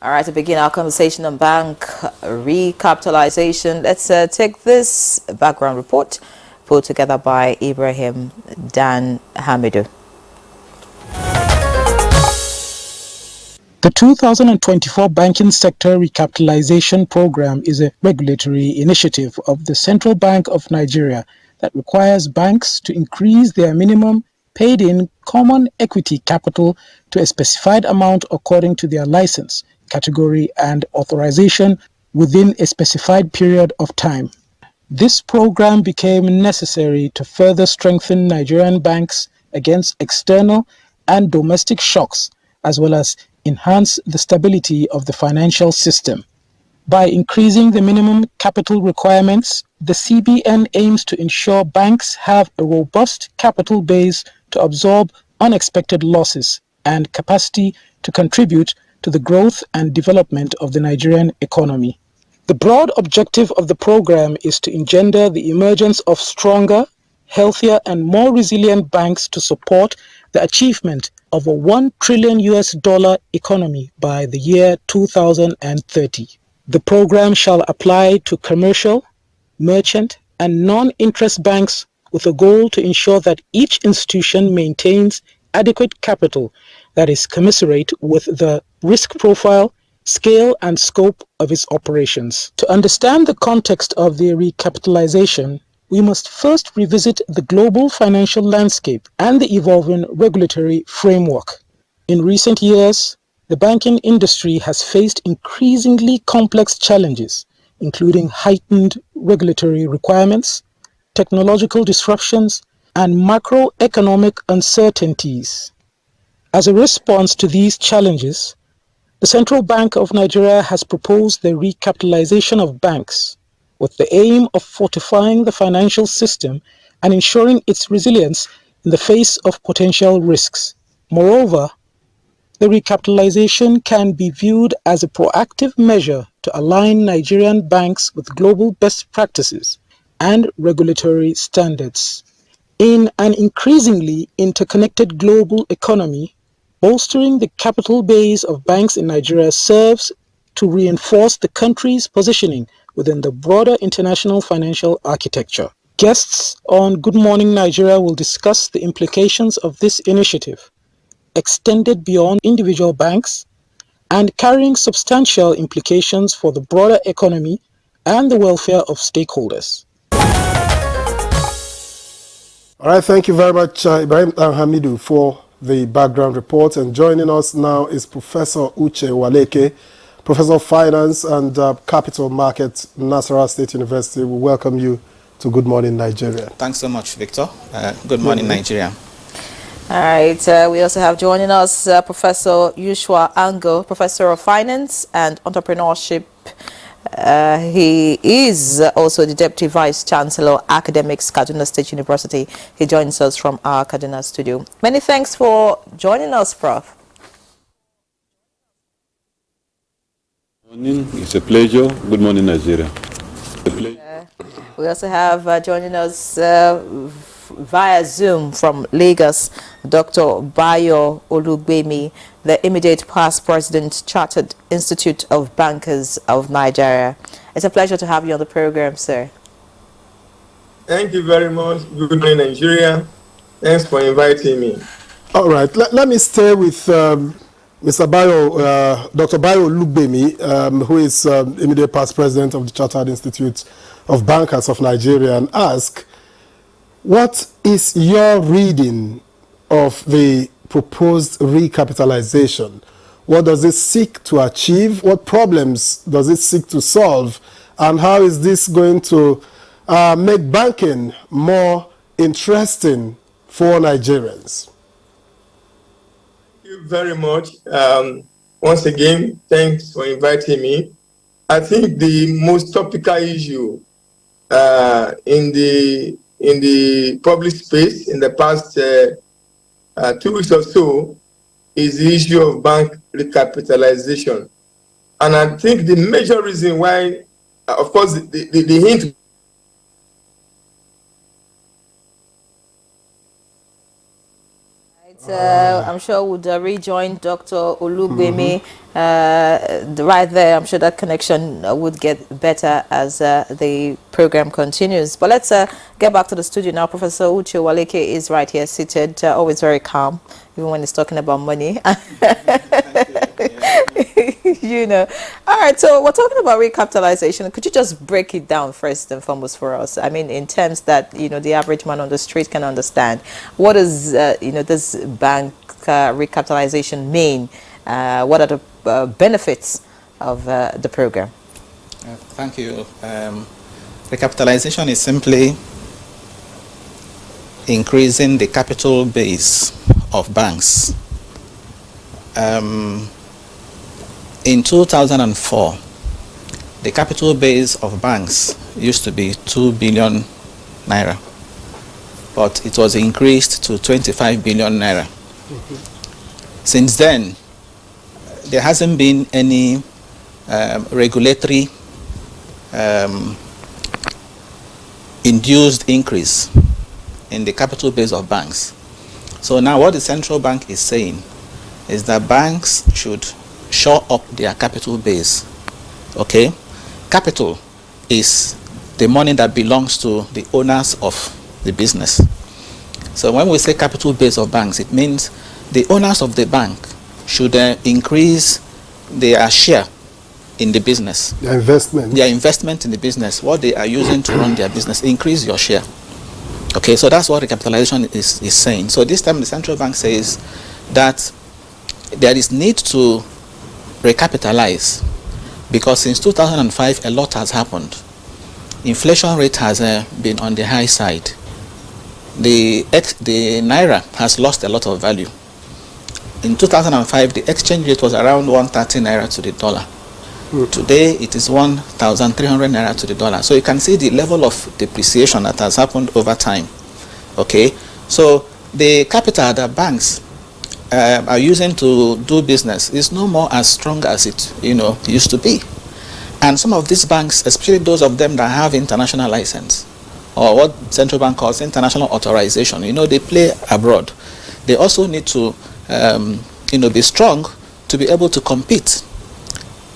All right, to begin our conversation on bank recapitalization, let's take this background report put together by Ibrahim Dan Hamidou. The 2024 Banking Sector Recapitalization Program is a regulatory initiative of the Central Bank of Nigeria that requires banks to increase their minimum paid-in common equity capital to a specified amount according to their license, category, and authorization within a specified period of time. This program became necessary to further strengthen Nigerian banks against external and domestic shocks, as well as enhance the stability of the financial system. By increasing the minimum capital requirements, the CBN aims to ensure banks have a robust capital base to absorb unexpected losses and capacity to contribute to the growth and development of the Nigerian economy. The broad objective of the program is to engender the emergence of stronger, healthier, and more resilient banks to support the achievement of a $1 trillion economy by the year 2030. The program shall apply to commercial, merchant, and non-interest banks with a goal to ensure that each institution maintains adequate capital that is commensurate with the risk profile, scale, and scope of its operations. To understand the context of the recapitalization, we must first revisit the global financial landscape and the evolving regulatory framework. In recent years, the banking industry has faced increasingly complex challenges, including heightened regulatory requirements, technological disruptions, and macroeconomic uncertainties. As a response to these challenges, the Central Bank of Nigeria has proposed the recapitalization of banks with the aim of fortifying the financial system and ensuring its resilience in the face of potential risks. Moreover, the recapitalization can be viewed as a proactive measure to align Nigerian banks with global best practices and regulatory standards. In an increasingly interconnected global economy, bolstering the capital base of banks in Nigeria serves to reinforce the country's positioning within the broader international financial architecture. Guests on Good Morning Nigeria will discuss the implications of this initiative, extended beyond individual banks and carrying substantial implications for the broader economy and the welfare of stakeholders. All right, thank you very much, Ibrahim Hamidou, for the background report. And joining us now is Professor Uche Waleke, Professor of Finance and Capital Markets, Nasarawa State University. We welcome you to Good Morning Nigeria. Thanks so much, Victor. Good morning, Nigeria. All right, we also have joining us Professor Yushua Ango, Professor of Finance and Entrepreneurship. He is also the Deputy Vice Chancellor, Academics, Kaduna State University. He joins us from our Kaduna studio. Many thanks for joining us, Prof. Good morning. It's a pleasure. Good morning, Nigeria. We also have joining us via Zoom from Lagos, Dr. Bayo Olugbemi, the immediate past president, Chartered Institute of Bankers of Nigeria. It's a pleasure to have you on the program, sir. Thank you very much. Good morning, Nigeria. Thanks for inviting me. All right, let me stay with Mr. Bayo, Dr. Bayo Olugbemi, who is immediate past president of the Chartered Institute of Bankers of Nigeria, and ask, what is your reading of the proposed recapitalization? What does it seek to achieve? What problems does it seek to solve? And how is this going to make banking more interesting for Nigerians? Thank you very much. Once again, thanks for inviting me. I think the most topical issue in the public space in the past 2 weeks or so is the issue of bank recapitalization. And I think the major reason why, of course, the hint I'm sure would rejoin Dr. Olugbemi right there. I'm sure that connection would get better as the program continues. But let's get back to the studio now. Professor Uche Waleke is right here seated, always very calm, even when he's talking about money. You know. All right, so we're talking about recapitalization. Could you just break it down first and foremost for us? I mean, in terms that, you know, the average man on the street can understand. What does, you know, this bank recapitalization mean? What are the benefits of the program? Thank you. Recapitalization is simply increasing the capital base of banks. In 2004, the capital base of banks used to be 2 billion naira, but it was increased to 25 billion naira. Since then, there hasn't been any regulatory induced increase in the capital base of banks. So now what the central bank is saying is that banks should shore up their capital base. Okay? Capital is the money that belongs to the owners of the business. So when we say capital base of banks, it means the owners of the bank should increase their share in the business. Their investment. Their investment in the business, what they are using to run their business, increase your share. Okay, so that's what recapitalization is saying. So this time the central bank says that there is need to recapitalize because since 2005 a lot has happened. Inflation rate has been on the high side. The naira has lost a lot of value. In 2005 the exchange rate was around 130 naira to the dollar. Today it is 1,300 naira to the dollar. So you can see the level of depreciation that has happened over time. Okay, so the capital that banks are using to do business is no more as strong as it used to be. And some of these banks, especially those of them that have international license, or what central bank calls international authorization, they play abroad. They also need to be strong to be able to compete,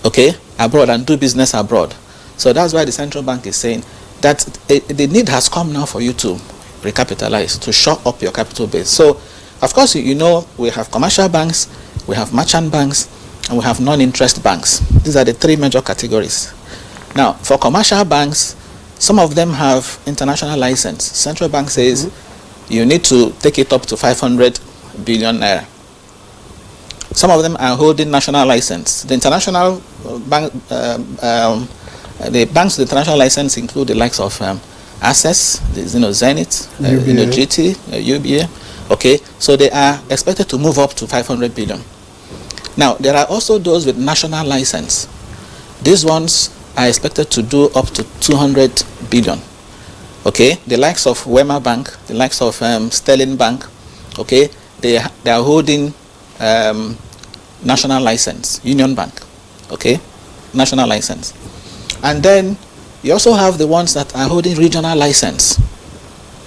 okay, abroad and do business abroad. So that's why the central bank is saying that the need has come now for you to recapitalize, to shore up your capital base. So of course, we have commercial banks, we have merchant banks, and we have non-interest banks. These are the three major categories. Now, for commercial banks, some of them have international license. Central bank says you need to take it up to 500 billion naira. Some of them are holding national license. The international bank, the banks with international license include the likes of Access, Zenith, GT, UBA. Okay, so they are expected to move up to 500 billion. Now, there are also those with national license. These ones are expected to do up to 200 billion. Okay, the likes of Wema Bank, the likes of Sterling Bank, okay, they are holding national license. Union Bank, okay, national license. And then you also have the ones that are holding regional license.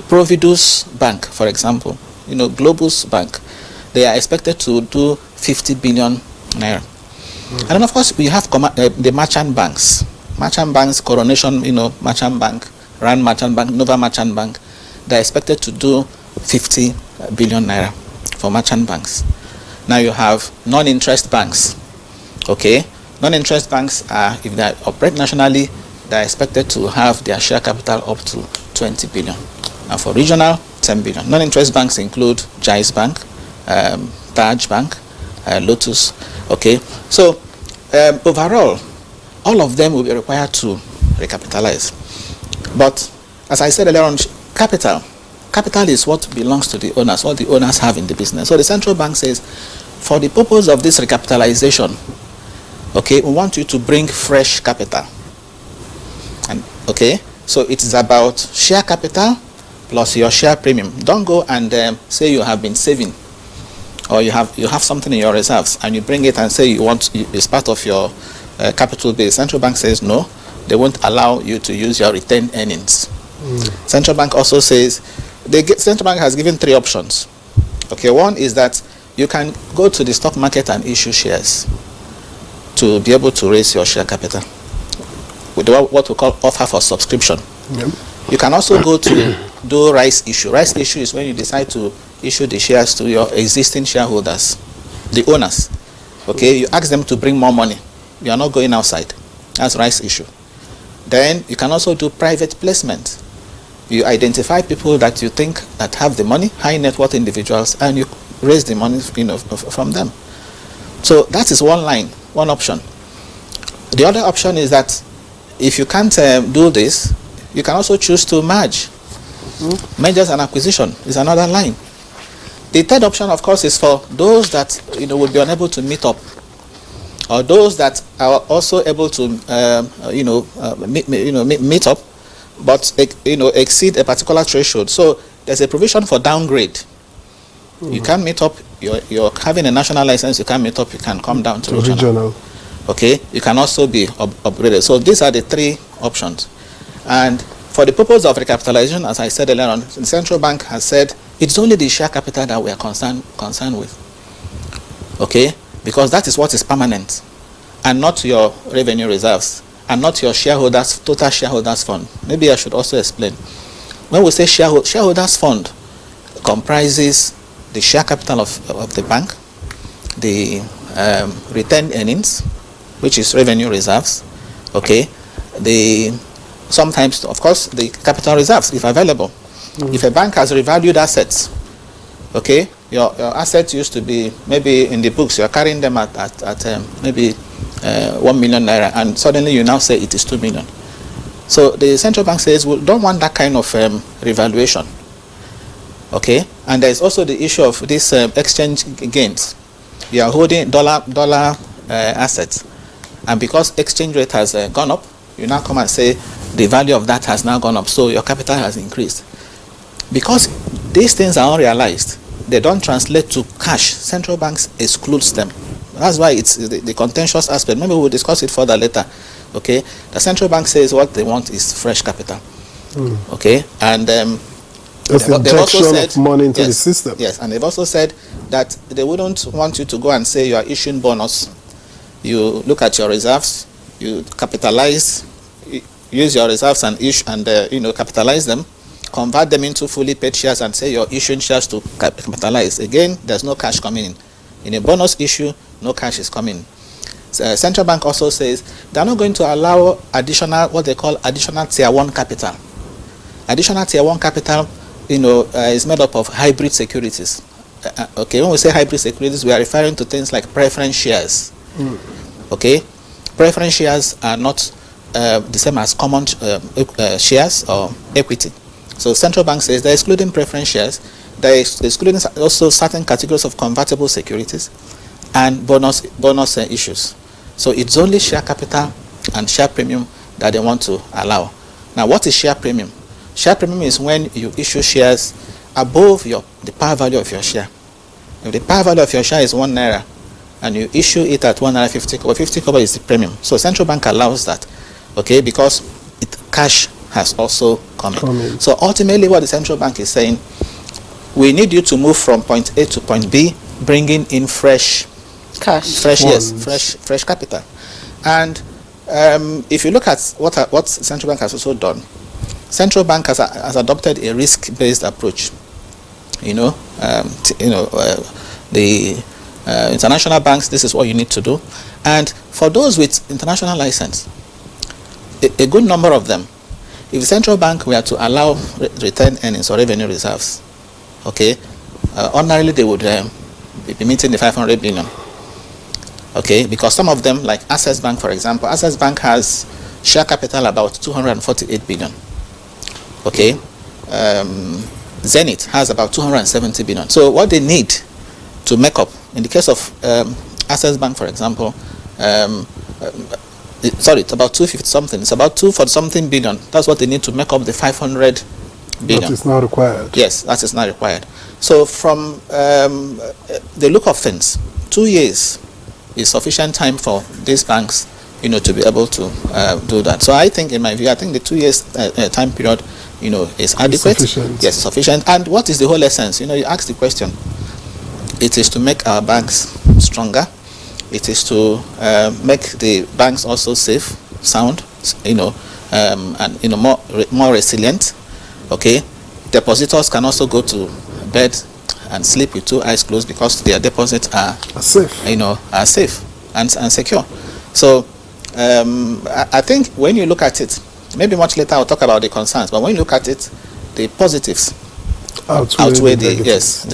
Providus Bank, for example, Globus Bank, they are expected to do 50 billion naira. And then of course we have the merchant banks. Merchant banks, Coronation, Merchant Bank, Rand Merchant Bank, Nova Merchant Bank, they are expected to do 50 billion naira for merchant banks. Now you have non-interest banks. Okay, non-interest banks are, if they operate nationally, they are expected to have their share capital up to 20 billion. And for regional, 10 billion. Non-interest banks include Jais Bank, Taj Bank, Lotus. Okay, so overall, all of them will be required to recapitalize. But as I said earlier on, capital is what belongs to the owners, what the owners have in the business. So the central bank says, for the purpose of this recapitalization, okay, we want you to bring fresh capital. And okay, so it is about share capital plus your share premium. Don't go and say you have been saving, or you have something in your reserves and you bring it and say you want it's part of your capital base. Central bank says no, they won't allow you to use your retained earnings. Central bank also says central bank has given three options. Okay, one is that you can go to the stock market and issue shares to be able to raise your share capital with what we call offer for subscription. Yep. You can also go to do rights issue. Rights issue is when you decide to issue the shares to your existing shareholders, the owners. Okay, you ask them to bring more money. You are not going outside. That's rights issue. Then you can also do private placement. You identify people that you think that have the money, high net worth individuals, and you raise the money, from them. So that is one line, one option. The other option is that if you can't do this, you can also choose to merge. Mergers and acquisition is another line. The third option, of course, is for those that would be unable to meet up, or those that are also able to meet up, but exceed a particular threshold. So there's a provision for downgrade. You can't meet up. You're having a national license. You can't meet up. You can come down to regional. Okay. You can also be upgraded. So these are the three options. And for the purpose of recapitalization, as I said earlier on, the central bank has said it's only the share capital that we are concerned with. Okay, because that is what is permanent, and not your revenue reserves, and not your total shareholders fund. Maybe I should also explain. When we say shareholders fund, comprises the share capital of the bank, the retained earnings, which is revenue reserves, okay, sometimes, of course, the capital reserves, if available. If a bank has revalued assets, okay, your assets used to be maybe in the books, you're carrying them at maybe 1 million naira, and suddenly you now say it is 2 million. So the central bank says, we don't want that kind of revaluation. Okay, and there is also the issue of this exchange gains. You are holding dollar assets, and because exchange rate has gone up, you now come and say the value of that has now gone up, so your capital has increased. Because these things are unrealized, they don't translate to cash. Central banks excludes them. That's why it's the contentious aspect. Maybe we'll discuss it further later. Okay, the central bank says what they want is fresh capital. Okay, and that's the injection of money into the system. Yes, and they've also said that they wouldn't want you to go and say you are issuing bonus. You look at your reserves, you capitalize, use your reserves and capitalize them, convert them into fully paid shares and say you're issuing shares to capitalize. Again, there's no cash coming in. In a bonus issue, no cash is coming. Central bank also says they're not going to allow what they call additional tier 1 capital. Additional tier 1 capital, is made up of hybrid securities. Okay, when we say hybrid securities, we are referring to things like preference shares. Okay, preference shares are not the same as common shares or equity. So central bank says they're excluding preference shares, they're excluding also certain categories of convertible securities and bonus issues. So it's only share capital and share premium that they want to allow. Now, what is share premium? Share premium is when you issue shares above the par value of your share. If the par value of your share is 1 naira and you issue it at 1 naira 50 kobo, 50 kobo is the premium. So central bank allows that, okay, because cash has also come in. So ultimately what the central bank is saying, we need you to move from point A to point B, bringing in fresh cash, fresh capital. And if you look at what central bank has also done, central bank has adopted a risk-based approach. The international banks, this is what you need to do. And for those with international license, a good number of them, if the central bank were to allow retained earnings or revenue reserves, okay, ordinarily they would be meeting the 500 billion. Okay, because some of them, like Access Bank, for example, Access Bank has share capital about 248 billion. Okay, Zenith has about 270 billion. So what they need to make up, in the case of Access Bank, for example, it's about 250 something. It's about 240 something billion. That's what they need to make up the 500 billion. That is not required. Yes, that is not required. So from the look of things, 2 years is sufficient time for these banks, to be able to do that. So I think, in my view, the 2 years time period, is adequate. Sufficient. Yes, sufficient. And what is the whole essence? You ask the question. it is to make our banks stronger. It is to make the banks also safe, sound, and more resilient. Okay, depositors can also go to bed and sleep with two eyes closed because their deposits are safe. Are safe and secure. So I think when you look at it, maybe much later I'll talk about the concerns, but when you look at it, the positives outweigh the yes.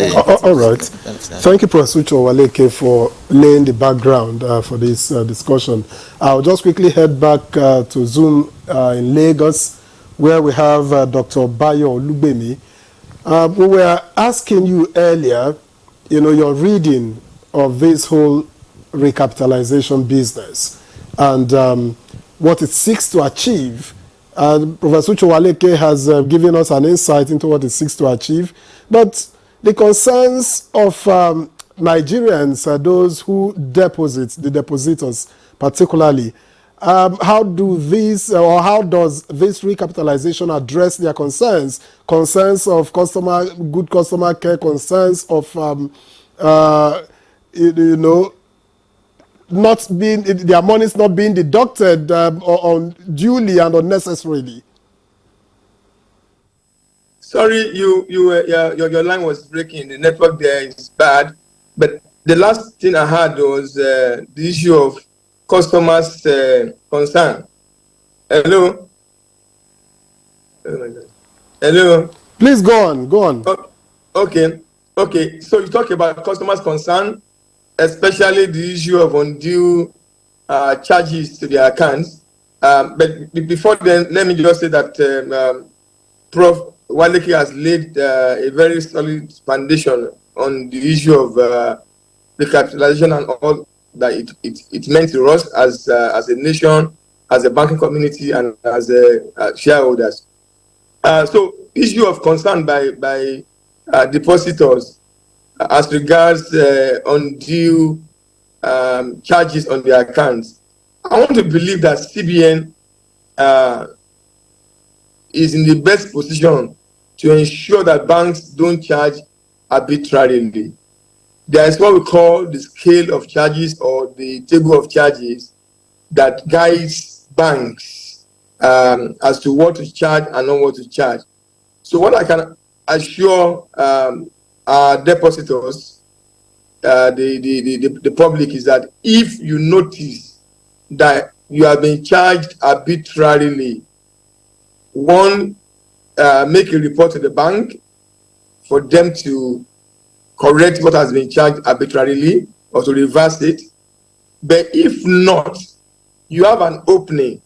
All right. Thank you, Professor Waleke, for laying the background for this discussion. I'll just quickly head back to Zoom in Lagos, where we have Dr. Bayo Olugbemi. We were asking you earlier, your reading of this whole recapitalization business and what it seeks to achieve. Professor Waleke has given us an insight into what it seeks to achieve, but the concerns of Nigerians are those who deposit, the depositors particularly. How does this recapitalization address their concerns? Concerns of good customer care, concerns of their money's not being deducted unduly and unnecessarily. Sorry, your line was breaking. The network there is bad. But the last thing I heard was the issue of customers' concern. Hello. Oh my God. Hello. Please go on. Okay. So you talk about customers' concern, especially the issue of undue charges to their accounts. But before then, let me just say that Prof. Waleke has laid a very solid foundation on the issue of recapitalization and all that it meant to us as a nation, as a banking community, and as shareholders. So, issue of concern by depositors as regards undue charges on their accounts. I want to believe that CBN is in the best position to ensure that banks don't charge arbitrarily. There is what we call the scale of charges or the table of charges that guides banks as to what to charge and not what to charge. So what I can assure our depositors, the public, is that if you notice that you have been charged arbitrarily, one, make a report to the bank for them to correct what has been charged arbitrarily or to reverse it. But if not, you have an opening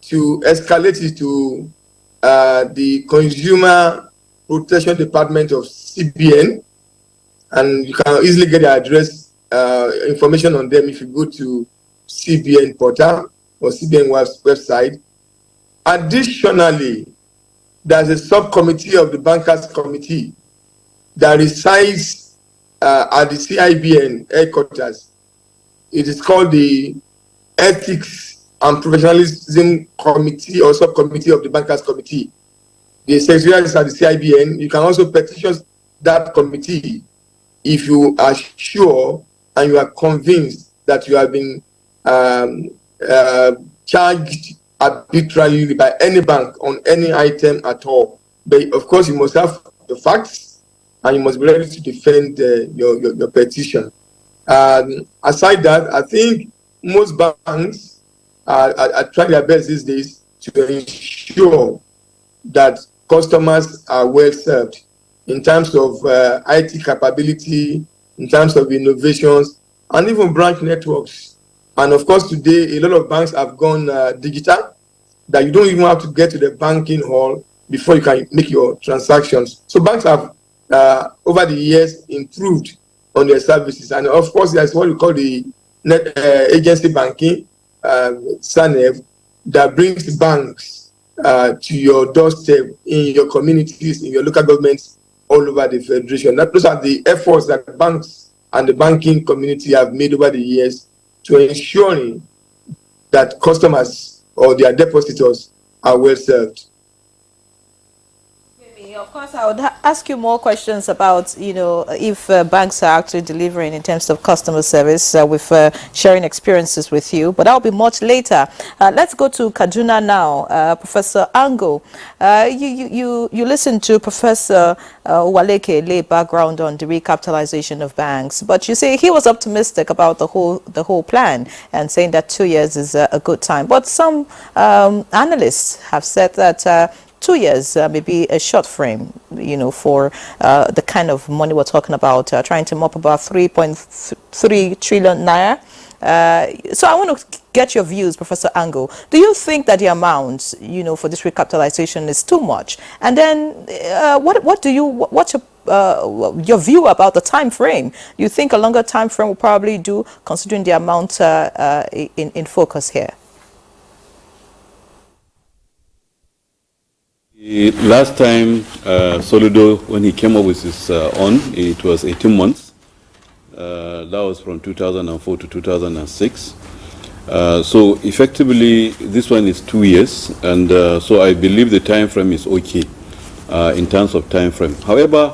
to escalate it to the Consumer Protection Department of CBN, and you can easily get the address information on them if you go to CBN portal or CBN website. Additionally, there's a subcommittee of the Bankers Committee that resides at the CIBN headquarters. It is called the Ethics and Professionalism Committee or Subcommittee of the Bankers Committee. The secretariat is at the CIBN. You can also petition that committee if you are sure and you are convinced that you have been charged arbitrarily by any bank on any item at all. But of course, you must have the facts and you must be ready to defend your petition. Aside that, I think most banks are trying their best these days to ensure that customers are well served in terms of IT capability, in terms of innovations, and even branch networks. And of course, today, a lot of banks have gone digital, that you don't even have to get to the banking hall before you can make your transactions. So banks have, over the years, improved on their services. And of course, there's what we call the agency banking, SANEV, that brings banks to your doorstep in your communities, in your local governments, all over the federation. Those are the efforts that banks and the banking community have made over the years to ensuring that customers or their depositors are well served. Of Of course, I would ask you more questions about, if banks are actually delivering in terms of customer service with sharing experiences with you, but that'll be much later. Let's go to Kaduna now. Professor Ango, you listened to Professor Waleke lay background on the recapitalization of banks, but you say he was optimistic about the whole plan and saying that 2 years is a good time. But some analysts have said that 2 years may be a short frame, for the kind of money we're talking about, trying to mop about 3.3 trillion naira. So I want to get your views, Professor Ango. Do you think that the amount, for this recapitalization is too much? And then what's your view about the time frame? Do you think a longer time frame will probably do, considering the amount in focus here? Last time, Soludo, when he came up with his own, it was 18 months. That was from 2004 to 2006. So effectively, this one is 2 years, and so I believe the time frame is okay in terms of time frame. However,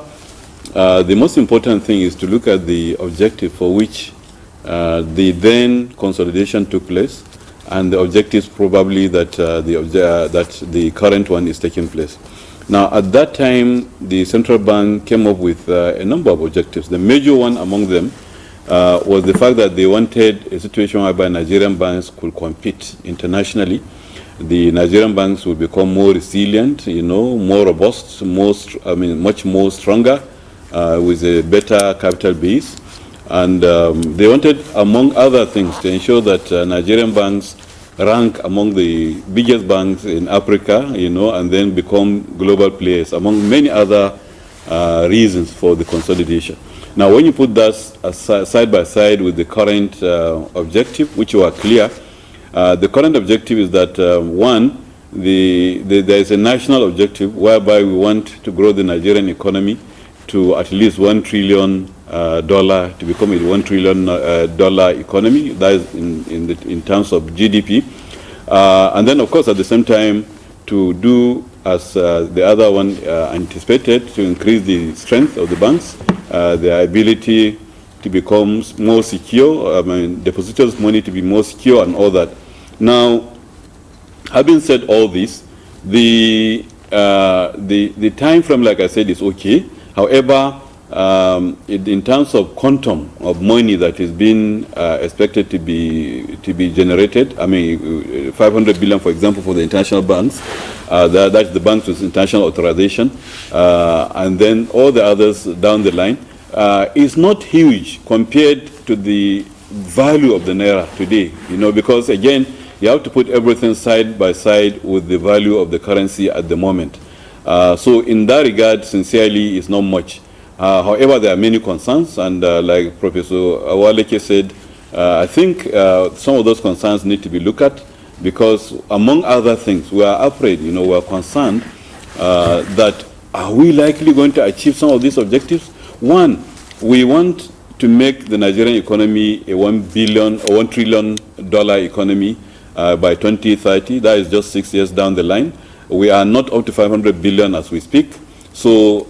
the most important thing is to look at the objective for which the then consolidation took place, and the objectives probably that the current one is taking place. Now, at that time, the central bank came up with a number of objectives. The major one among them was the fact that they wanted a situation whereby Nigerian banks could compete internationally. The Nigerian banks would become more resilient, more robust, much more stronger, with a better capital base. And they wanted, among other things, to ensure that Nigerian banks rank among the biggest banks in Africa, and then become global players, among many other reasons for the consolidation. Now, when you put that side by side with the current objective, which were clear, the current objective is that, one, there is a national objective whereby we want to grow the Nigerian economy to at least $1 trillion to become a $1 trillion economy. That is in terms of GDP, and then of course at the same time to do as the other one anticipated, to increase the strength of the banks, their ability to become more secure. Depositors' money to be more secure and all that. Now, having said all this, the time frame, like I said, is okay. However, in terms of quantum of money that is being expected to be generated, 500 billion, for example, for the international banks, that's the banks with international authorization, and then all the others down the line, is not huge compared to the value of the naira today. Because again, you have to put everything side by side with the value of the currency at the moment. So in that regard, sincerely, it's not much. However, there are many concerns, and like Professor Awaleke said, I think some of those concerns need to be looked at, because among other things, we are afraid, we are concerned that are we likely going to achieve some of these objectives? One, we want to make the Nigerian economy a $1 trillion economy by 2030. That is just 6 years down the line. We are not up to 500 billion as we speak. So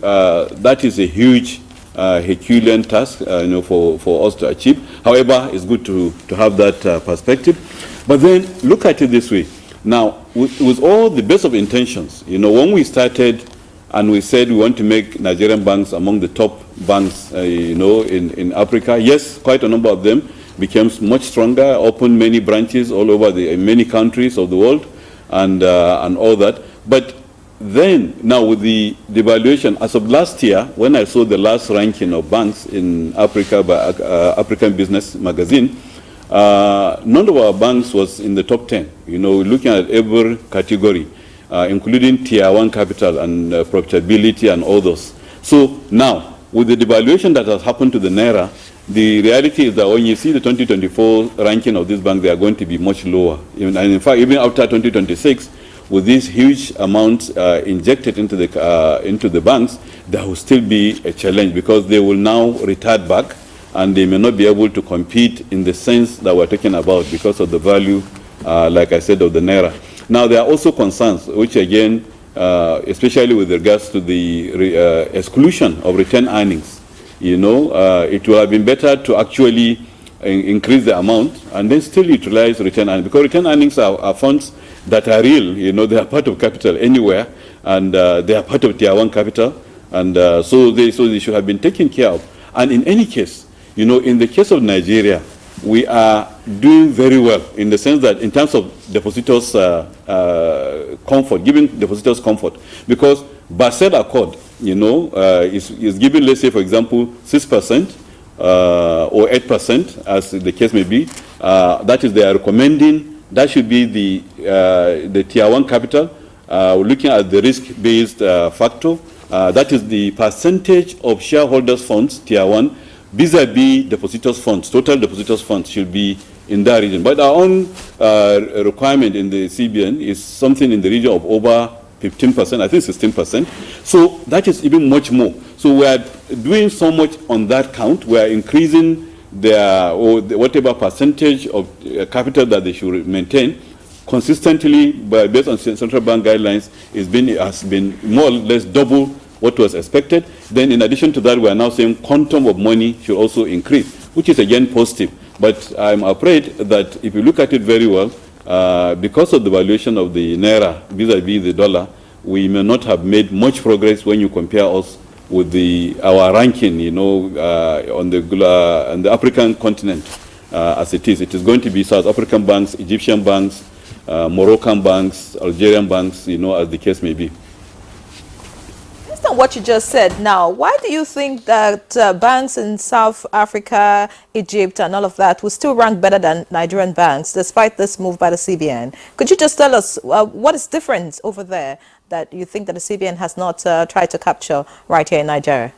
that is a huge Herculean task, for us to achieve. However, it's good to have that perspective. But then look at it this way. Now, with all the best of intentions, when we started and we said we want to make Nigerian banks among the top banks, in Africa, yes, quite a number of them became much stronger, opened many branches all over in many countries of the world, and all that. But then, now with the devaluation, as of last year, when I saw the last ranking of banks in Africa by African Business Magazine, none of our banks was in the top 10. Looking at every category, including Tier 1 capital and profitability and all those. So now, with the devaluation that has happened to the Naira, the reality is that when you see the 2024 ranking of this bank, they are going to be much lower. And in fact, even after 2026, with these huge amounts injected into the banks, there will still be a challenge, because they will now retard back, and they may not be able to compete in the sense that we're talking about because of the value, like I said, of the Naira. Now, there are also concerns, which again, especially with regards to the exclusion of retained earnings. It would have been better to actually increase the amount and then still utilize retained earnings, because retained earnings are funds that are real. They are part of capital anywhere, and they are part of Tier 1 capital, and so they should have been taken care of. And in any case, in the case of Nigeria, we are doing very well in the sense that in terms of depositors' comfort, giving depositors comfort, because Basel Accord, is giving, let's say, for example, 6%. Or 8%, as the case may be. That is, they are recommending that should be the Tier 1 capital. Looking at the risk-based factor, that is the percentage of shareholders' funds, Tier 1, vis-a-vis depositors' funds, total depositors' funds should be in that region. But our own requirement in the CBN is something in the region of over 15%, I think 16%. So that is even much more. So we are doing so much on that count. We are increasing whatever percentage of capital that they should maintain consistently, based on central bank guidelines, has been more or less double what was expected. Then in addition to that, we are now saying quantum of money should also increase, which is again positive. But I'm afraid that if you look at it very well, because of the valuation of the naira vis-a-vis the dollar, we may not have made much progress when you compare us with our ranking, on the African continent as it is. It is going to be South African banks, Egyptian banks, Moroccan banks, Algerian banks, as the case may be. Based on what you just said now, why do you think that banks in South Africa, Egypt, and all of that will still rank better than Nigerian banks, despite this move by the CBN? Could you just tell us what is different over there that you think that the CBN has not tried to capture right here in Nigeria?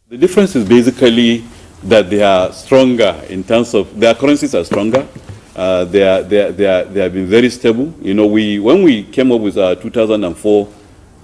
The difference is basically that they are stronger in terms of their currencies are stronger. They have been very stable. When we came up with our 2004,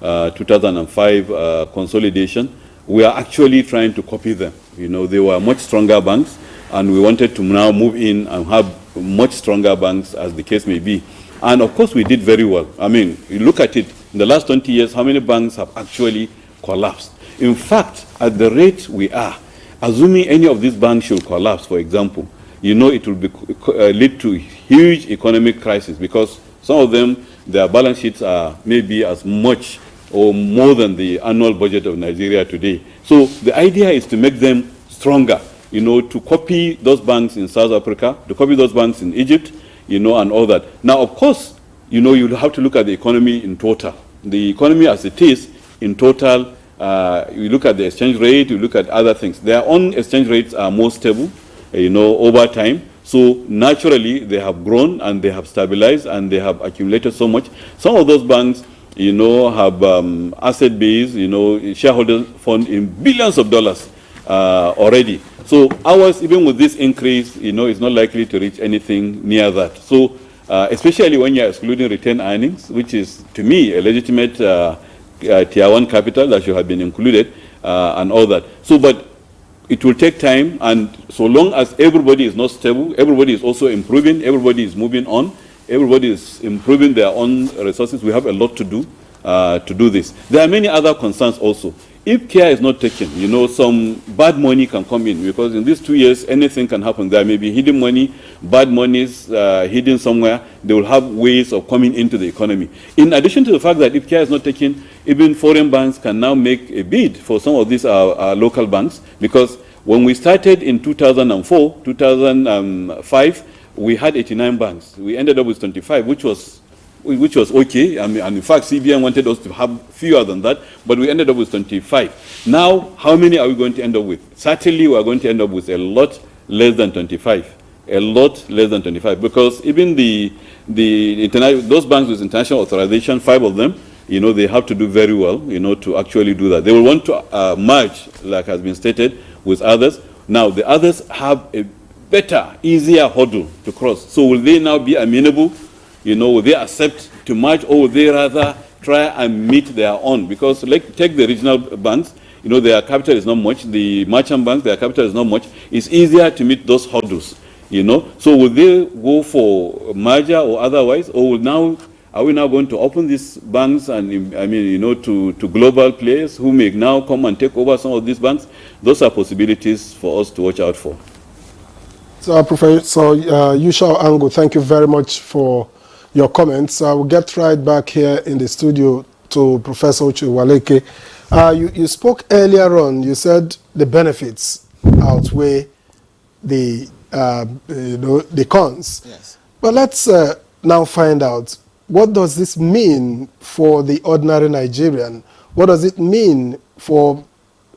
2005 consolidation, we are actually trying to copy them. They were much stronger banks, and we wanted to now move in and have much stronger banks, as the case may be. And of course, we did very well. I mean, you look at it, in the last 20 years, how many banks have actually collapsed? In fact, at the rate we are, assuming any of these banks should collapse, for example, it will lead to huge economic crisis, because some of them, their balance sheets are maybe as much or more than the annual budget of Nigeria today. So the idea is to make them stronger, to copy those banks in South Africa, to copy those banks in Egypt, and all that. Now, of course, you have to look at the economy in total. The economy as it is in total, you look at the exchange rate, you look at other things. Their own exchange rates are more stable, over time. So naturally, they have grown and they have stabilized and they have accumulated so much. Some of those banks, have asset base, shareholder fund in billions of dollars already. So ours, even with this increase, is not likely to reach anything near that. So especially when you're excluding retained earnings, which is, to me, a legitimate Tier 1 capital that should have been included and all that. So, but it will take time, and so long as everybody is not stable, everybody is also improving, everybody is moving on, everybody is improving their own resources, we have a lot to do this. There are many other concerns also. If care is not taken, some bad money can come in, because in these 2 years, anything can happen. There may be hidden money, bad monies hidden somewhere. They will have ways of coming into the economy. In addition to the fact that if care is not taken, even foreign banks can now make a bid for some of these local banks, because when we started in 2004, 2005, we had 89 banks. We ended up with 25, which was okay. I mean, and in fact, CBN wanted us to have fewer than that, but we ended up with 25. Now, how many are we going to end up with? Certainly, we are going to end up with a lot less than 25. A lot less than 25, because even those banks with international authorization, 5 of them, they have to do very well, to actually do that. They will want to merge, like has been stated, with others. Now, the others have a better, easier hurdle to cross. So will they now be amenable? Will they accept to merge, or will they rather try and meet their own? Because take the regional banks, their capital is not much. The merchant banks, their capital is not much. It's easier to meet those hurdles, So will they go for merger or otherwise, or will now Are we now going to open these banks and, I mean, you know, to global players who may now come and take over some of these banks? Those are possibilities for us to watch out for. So, Professor Yushua Ango, thank you very much for your comments. I will get right back here in the studio to Professor Uche Waleke. You spoke earlier on, you said the benefits outweigh the, the cons. Yes. But let's now find out, what does this mean for the ordinary Nigerian? What does it mean for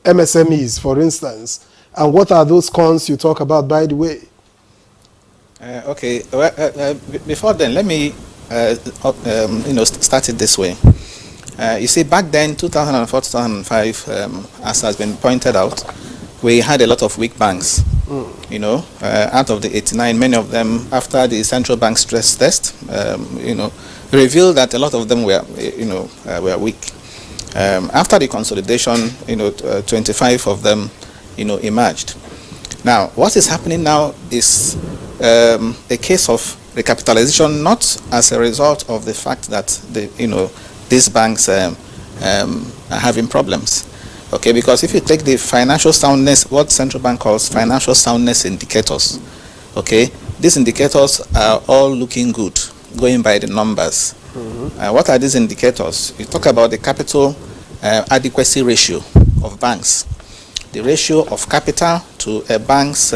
MSMEs, for instance? And what are those cons you talk about, by the way? Okay. Before then, let me start it this way. You see, back then, 2004, 2005, as has been pointed out, we had a lot of weak banks. You know, out of the 89, many of them, after the central bank stress test, revealed that a lot of them were, were weak. After the consolidation, 25 of them, emerged. Now, what is happening now is a case of recapitalization, not as a result of the fact that these banks are having problems. Okay, because if you take the financial soundness, what central bank calls financial soundness indicators, okay, these indicators are all looking good, going by the numbers. What are these indicators? You talk about the capital adequacy ratio of banks, the ratio of capital to a bank's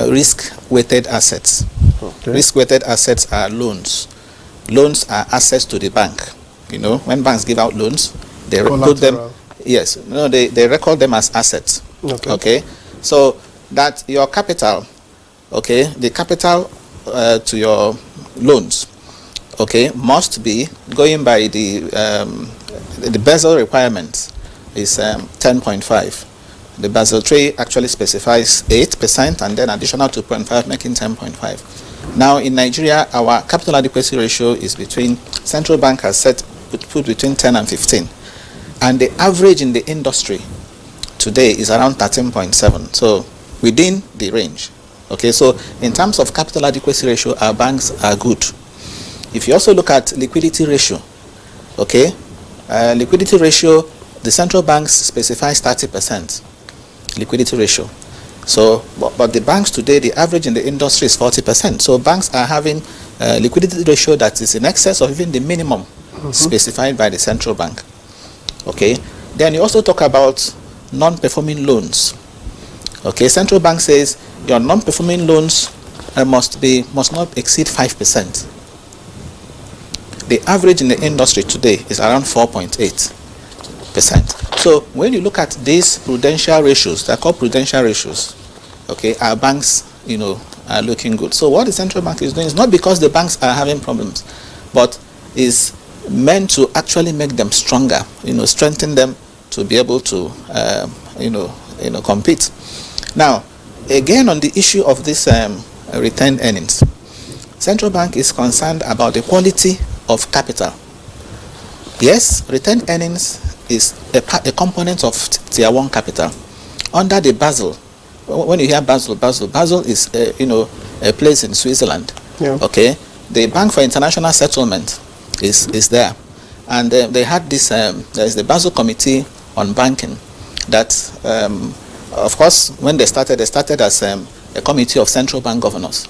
risk-weighted assets. Okay. Risk-weighted assets are loans. Loans are assets to the bank. When banks give out loans, they put them. Yes, no, they record them as assets. Okay. Okay, so that your capital, okay, the capital to your loans, okay, must be going by the Basel requirement is 10.5. The Basel III actually specifies 8% and then additional 2.5, making 10.5. Now in Nigeria, our capital adequacy ratio is between, central bank has put between 10 and 15. And the average in the industry today is around 13.7. So within the range. Okay, so in terms of capital adequacy ratio, our banks are good. If you also look at liquidity ratio, okay, liquidity ratio, the central banks specifies 30% liquidity ratio. So, but the banks today, the average in the industry is 40%. So banks are having liquidity ratio that is in excess of even the minimum specified by the central bank. Okay, then you also talk about non-performing loans. Okay, central bank says your non-performing loans must not exceed 5%. The average in the industry today is around 4.8%. So when you look at these prudential ratios, they're called prudential ratios. Okay, our banks, are looking good. So what the central bank is doing is not because the banks are having problems, but is meant to actually make them stronger, strengthen them to be able to, compete. Now, again, on the issue of this retained earnings, central bank is concerned about the quality of capital. Yes, retained earnings is a component of tier 1 capital. Under the Basel, when you hear Basel is a place in Switzerland. Yeah. Okay, the Bank for International Settlement is there, and they had this. There's the Basel Committee on Banking. That, of course, when they started as a committee of central bank governors.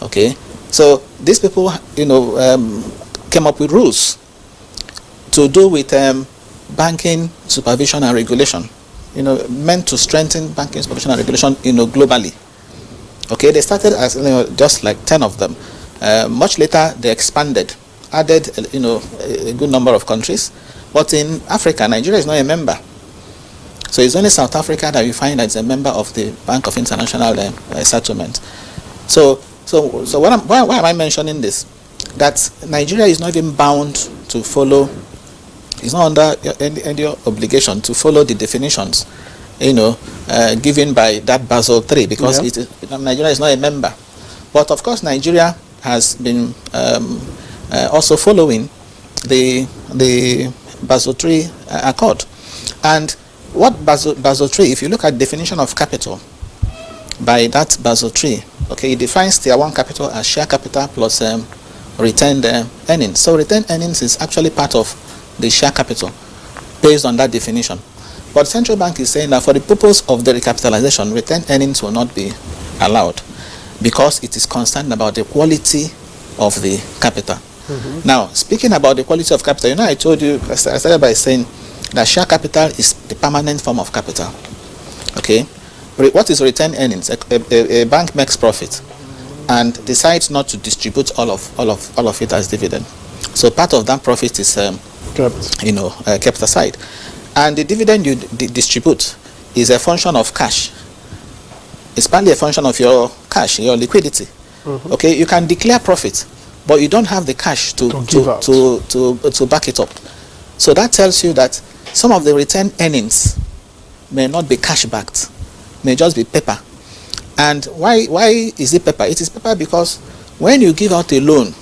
Okay, so these people, came up with rules to do with banking supervision and regulation. Meant to strengthen banking supervision and regulation, globally. Okay, they started as just like 10 of them. Much later, they expanded. Added, a good number of countries, but in Africa, Nigeria is not a member. So it's only South Africa that you find that is a member of the Bank of International Settlement. So why am I mentioning this? That Nigeria is not even bound to follow. It's not under any obligation to follow the definitions, given by that Basel III, because Nigeria is not a member. But of course, Nigeria has been also following the Basel III Accord. And what Basel III, if you look at definition of capital by that Basel III, okay, it defines tier 1 capital as share capital plus retained earnings. So retained earnings is actually part of the share capital based on that definition. But central bank is saying that for the purpose of the recapitalization, retained earnings will not be allowed because it is concerned about the quality of the capital. Now, speaking about the quality of capital, you know, I told you, I started by saying that share capital is the permanent form of capital. Okay? What is retained earnings? A bank makes profit and decides not to distribute all of it as dividend. So part of that profit is kept aside. And the dividend you distribute is a function of cash. It's partly a function of your cash, your liquidity. Okay, you can declare profit, but you don't have the cash to back it up. So that tells you that some of the retained earnings may not be cash backed, may just be paper. And why is it paper? It is paper because when you give out a loan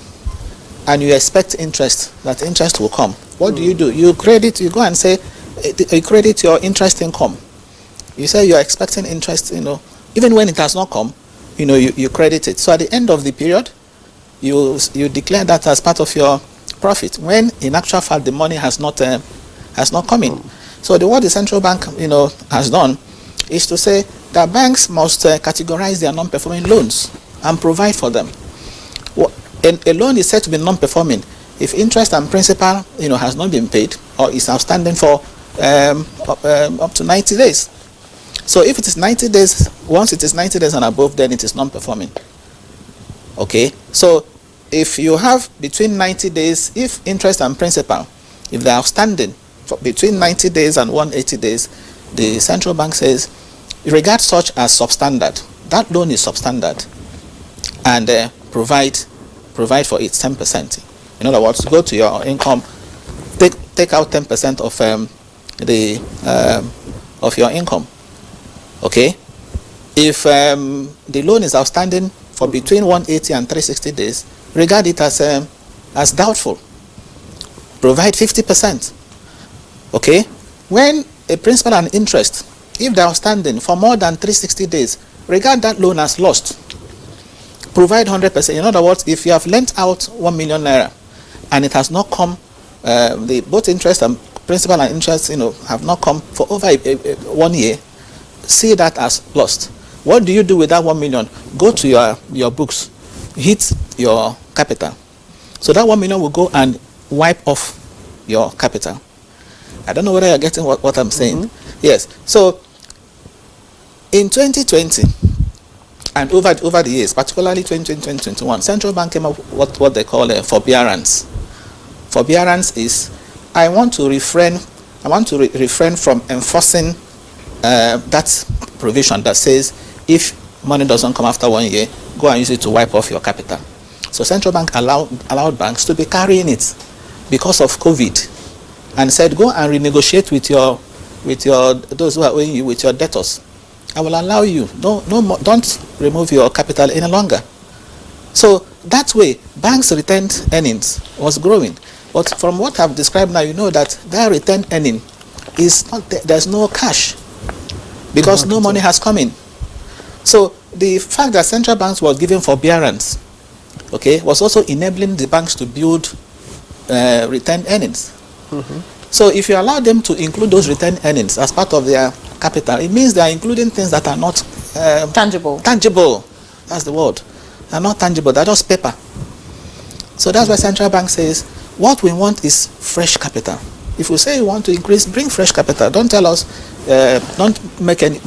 and you expect interest, that interest will come, what do? You go and say, you credit your interest income. You say you're expecting interest, even when it has not come, you credit it. So at the end of the period, you declare that as part of your profit, when in actual fact the money has not come in. So what the central bank has done is to say that banks must categorize their non-performing loans and provide for them. A loan is said to be non-performing if interest and principal has not been paid or is outstanding for up to 90 days. So if it is 90 days, once it is 90 days and above, then it is non-performing. Okay, so if you have between 90 days, if interest and principal, if they are outstanding for between 90 days and 180 days, the central bank says, regard such as substandard. That loan is substandard, and provide for it 10%. In other words, go to your income, take out 10% of your income. Okay, if the loan is outstanding for between 180 and 360 days, regard it as doubtful. Provide 50%. Okay, when a principal and interest, if they are outstanding for more than 360 days, regard that loan as lost. Provide 100%. In other words, if you have lent out 1 million naira and it has not come, both interest and principal and interest, have not come for over 1 year, see that as lost. What do you do with that 1 million? Go to your books, hit your capital. So that 1 million will go and wipe off your capital. I don't know whether you're getting what I'm saying. Yes. So in 2020 and over the years, particularly 2021, central bank came up with what they call a forbearance. Forbearance is I want to refrain from enforcing that provision that says if money doesn't come after 1 year, go and use it to wipe off your capital. So central bank allowed banks to be carrying it because of COVID, and said go and renegotiate with those who are owing you, with your debtors. I will allow you. Don't remove your capital any longer. So that way, banks' retained earnings was growing. But from what I've described now, you know that their retained earning is not there. There's no cash because no money has come in. So the fact that central banks was giving forbearance, was also enabling the banks to build retained earnings. So if you allow them to include those retained earnings as part of their capital, it means they are including things that are not tangible. Tangible, that's the word. They're not tangible, they're just paper. So that's why central bank says, what we want is fresh capital. If we say you want to increase, bring fresh capital. Don't tell us, don't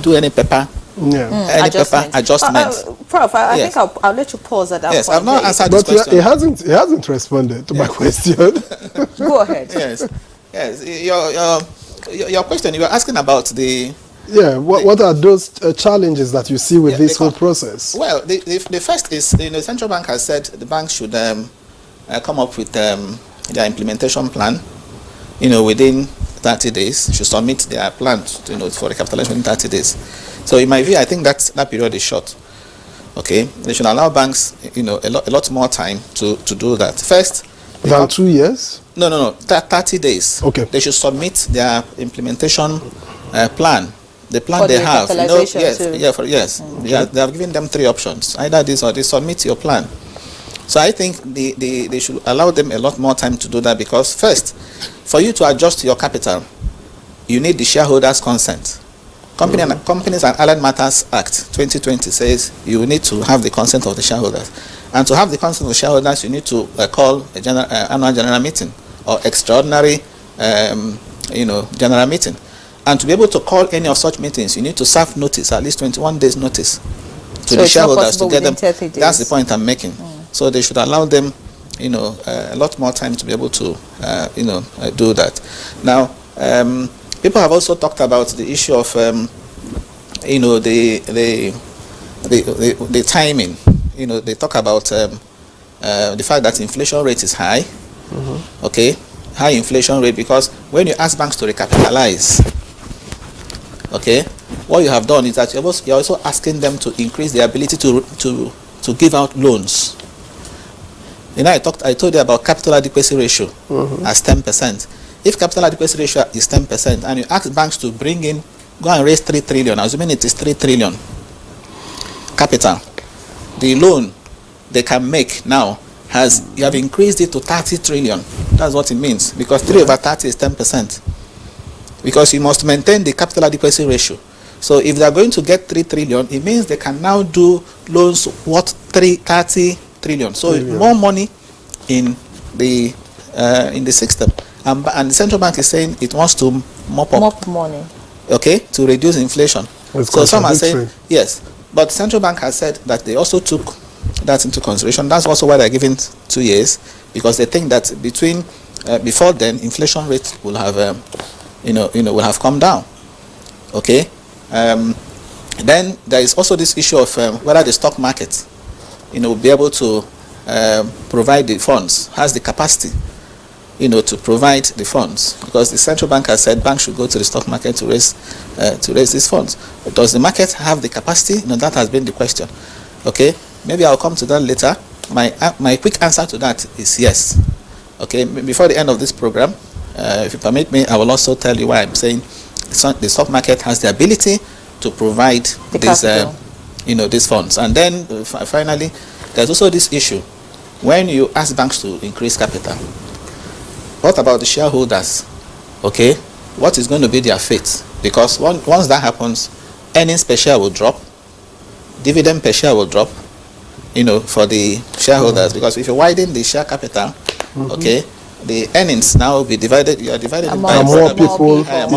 do any paper. Paper adjustments. Prof, I think I'll let you pause at that point. Yes, I've not answered this question. But he hasn't responded to my question. Go ahead. Yes. Your question, you were asking about the... Yeah, what are those challenges that you see with this whole process? Well, the first is, the central bank has said the bank should come up with their implementation plan, within 30 days, should submit their plan, for recapitalization in 30 days. So in my view, I think that period is short. Okay, they should allow banks, a lot more time to do that. First, than 2 years? No, 30 days. Okay. They should submit their implementation plan. The plan For they the have. recapitalization They have given them 3 options. Either this or this. Submit your plan. So I think they should allow them a lot more time to do that, because first, for you to adjust your capital, you need the shareholders' consent. Companies and Allied Matters Act 2020 says you need to have the consent of the shareholders. And to have the consent of the shareholders, you need to call a annual general meeting or extraordinary general meeting. And to be able to call any of such meetings, you need to serve notice, at least 21 days notice to the shareholders to get them. That's the point I'm making. So they should allow them, a lot more time to be able to, do that. Now, people have also talked about the issue of, the timing. They talk about the fact that inflation rate is high. Okay, high inflation rate, because when you ask banks to recapitalize, okay, what you have done is that you're also asking them to increase their ability to give out loans. I told you about capital adequacy ratio as 10%. If capital adequacy ratio is 10%, and you ask banks to go and raise 3 trillion, assuming it is 3 trillion capital, the loan they can make now you have increased it to 30 trillion. That's what it means, because 3 over 30 is 10%. Because you must maintain the capital adequacy ratio. So if they are going to get 3 trillion, it means they can now do loans worth 30 trillion. So more money in the system. And the central bank is saying it wants to mop money. Okay, to reduce inflation. So some are saying yes, but the central bank has said that they also took that into consideration. That's also why they're giving 2 years, because they think that before then inflation rate will have will have come down. Okay, then there is also this issue of whether the stock market will be able to provide the funds, has the capacity to provide the funds, because the central bank has said banks should go to the stock market to raise these funds. Does the market have the capacity? That has been the question. Okay, maybe I'll come to that later. My quick answer to that is yes. Okay, before the end of this program, if you permit me, I will also tell you why I'm saying the stock market has the ability to provide these funds. And then finally, there's also this issue when you ask banks to increase capital. What about the shareholders? Okay, what is going to be their fate? Because once that happens, earnings per share will drop, dividend per share will drop, for the shareholders. Because if you widen the share capital, okay, the earnings now will be divided. You are divided by more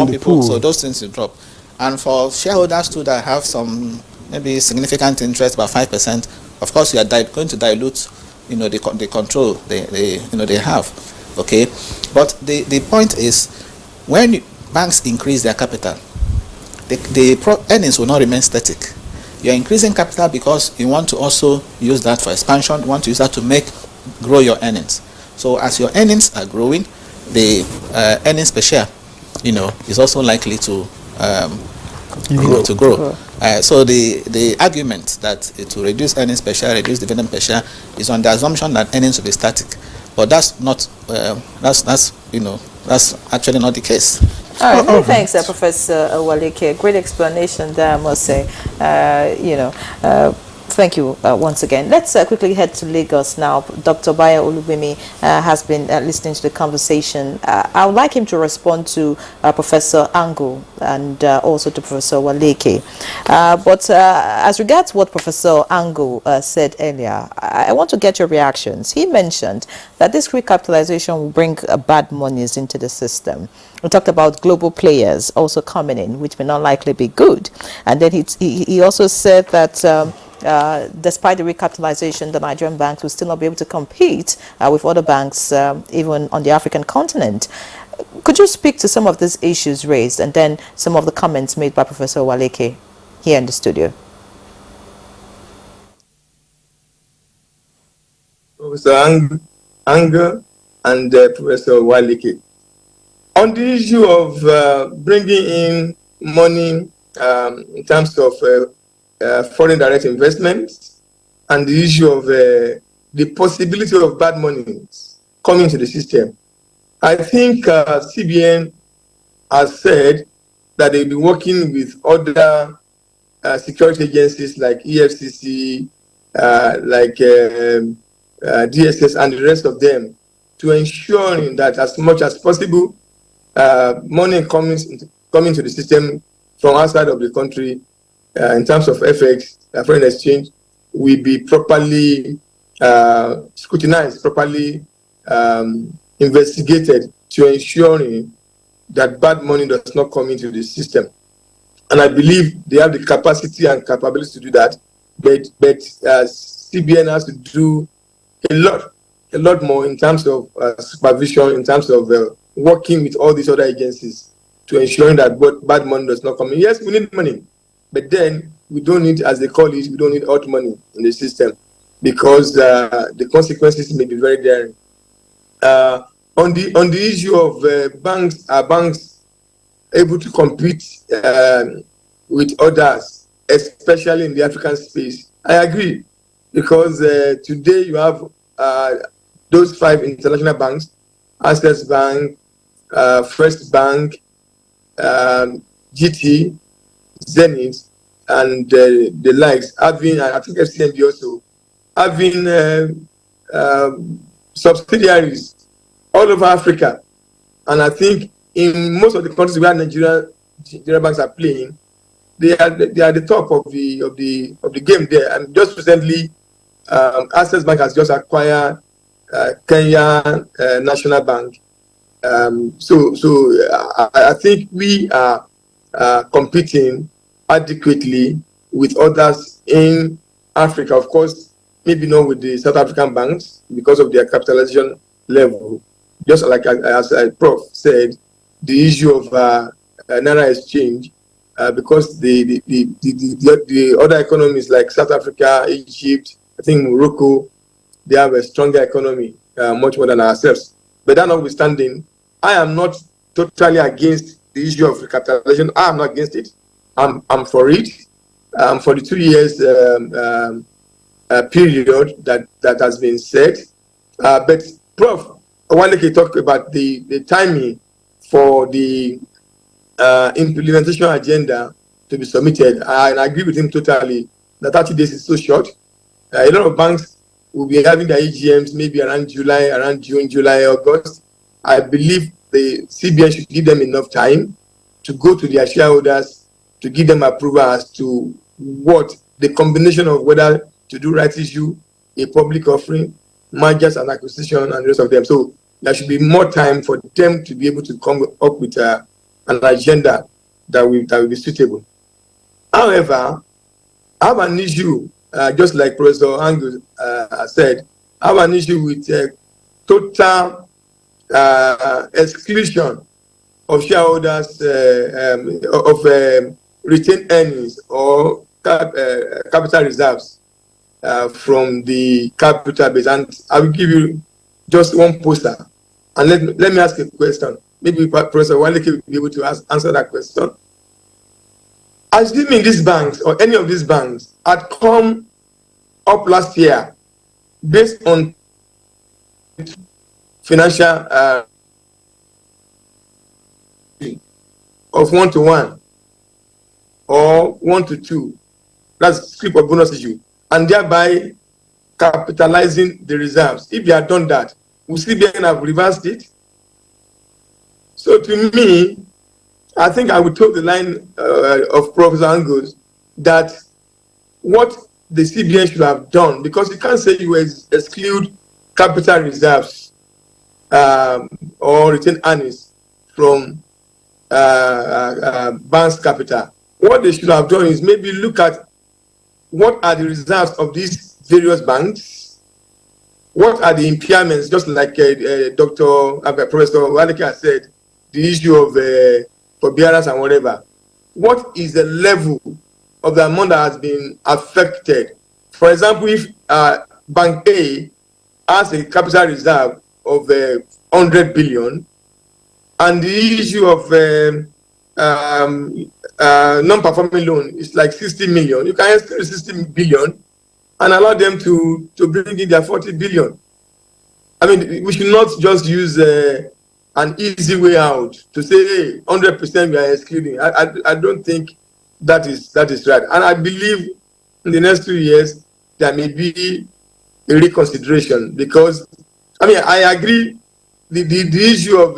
people. So those things will drop. And for shareholders too that have some maybe significant interest, about 5%, of course you are going to dilute, the control they have. Okay, but the point is, when banks increase their capital, the earnings will not remain static. You are increasing capital because you want to also use that for expansion. You want to use that to grow your earnings. So as your earnings are growing, the earnings per share, is also likely to grow. So the argument that it will reduce earnings per share, reduce dividend per share, is on the assumption that earnings will be static. But that's not. That's actually not the case. All right. Many thanks, Professor Waleke. Great explanation there, I must say. Thank you once again. Let's quickly head to Lagos now. Dr. Bayo Olubimi has been listening to the conversation. I would like him to respond to Professor Ango and also to Professor Waleke. But as regards what Professor Ango said earlier, I want to get your reactions. He mentioned that this recapitalization will bring bad monies into the system. We talked about global players also coming in, which may not likely be good. And then he also said that despite the recapitalization, the Nigerian banks will still not be able to compete with other banks, even on the African continent. Could you speak to some of these issues raised and then some of the comments made by Professor Waleke here in the studio? Professor Anger and Professor Waleke. On the issue of bringing in money in terms of foreign direct investments and the issue of the possibility of bad money coming into the system, I think CBN has said that they'll be working with other security agencies like EFCC, like DSS, and the rest of them to ensuring that as much as possible, money coming to the system from outside of the country in terms of FX, foreign exchange, will be properly scrutinized, properly investigated to ensuring that bad money does not come into the system. And I believe they have the capacity and capability to do that, but CBN has to do a lot more in terms of supervision, in terms of working with all these other agencies to ensuring that bad money does not come in. Yes, we need money, but then we don't need, as they call it, we don't need hot money in the system, because the consequences may be very daring. On the issue of banks, are banks able to compete with others, especially in the African space? I agree, because today you have those 5 international banks: Access Bank, First Bank, GT, Zenith, and the likes, having, I think FCMB also, having subsidiaries all over Africa. And I think in most of the countries where Nigerian banks are playing, they are the top of the game there. And just recently, Access Bank has just acquired Kenya National Bank. So I think we are competing adequately with others in Africa. Of course, maybe not with the South African banks because of their capitalization level. Just like as Prof said, the issue of Naira exchange, because the other economies like South Africa, Egypt, I think Morocco, they have a stronger economy, much more than ourselves. But that notwithstanding, I am not totally against the issue of recapitalization. I am not against it. I'm for it. For the 2 years period that has been set. But Prof, Owaleke talked about the timing for the implementation agenda to be submitted. And I agree with him totally that 30 days is so short. A lot of banks will be having their AGMs maybe around June, July, August. I believe the CBN should give them enough time to go to their shareholders to give them approval as to what the combination of whether to do rights issue, a public offering, mergers and acquisition, and the rest of them. So there should be more time for them to be able to come up with an agenda that will be suitable. However, I have an issue, just like Professor Angus said, I have an issue with total exclusion of shareholders of retained earnings or capital reserves from the capital base. And I will give you just one poster. And let me ask a question. Maybe Professor Owaleke will be able to answer that question. Assuming these banks or any of these banks had come up last year based on financial of 1-to-1 or 1-to-2, that's scrip or bonus issue, and thereby capitalizing the reserves. If they had done that, would CBN have reversed it? So to me, I think I would take the line of Professor Angus that what the CBN should have done, because you can't say you exclude capital reserves or retained earnings from bank's capital. What they should have done is maybe look at what are the reserves of these various banks, what are the impairments, just like Professor Owaleke has said, the issue of forbearance and whatever. What is the level of the amount that has been affected? For example, if Bank A has a capital reserve of 100 billion, and the issue of non-performing loan is like 60 million, you can exclude 60 billion and allow them to bring in their 40 billion. I mean, we should not just use an easy way out to say, hey, 100% we are excluding. I don't think that is right. And I believe in the next 2 years, there may be a reconsideration, because I mean, I agree the issue of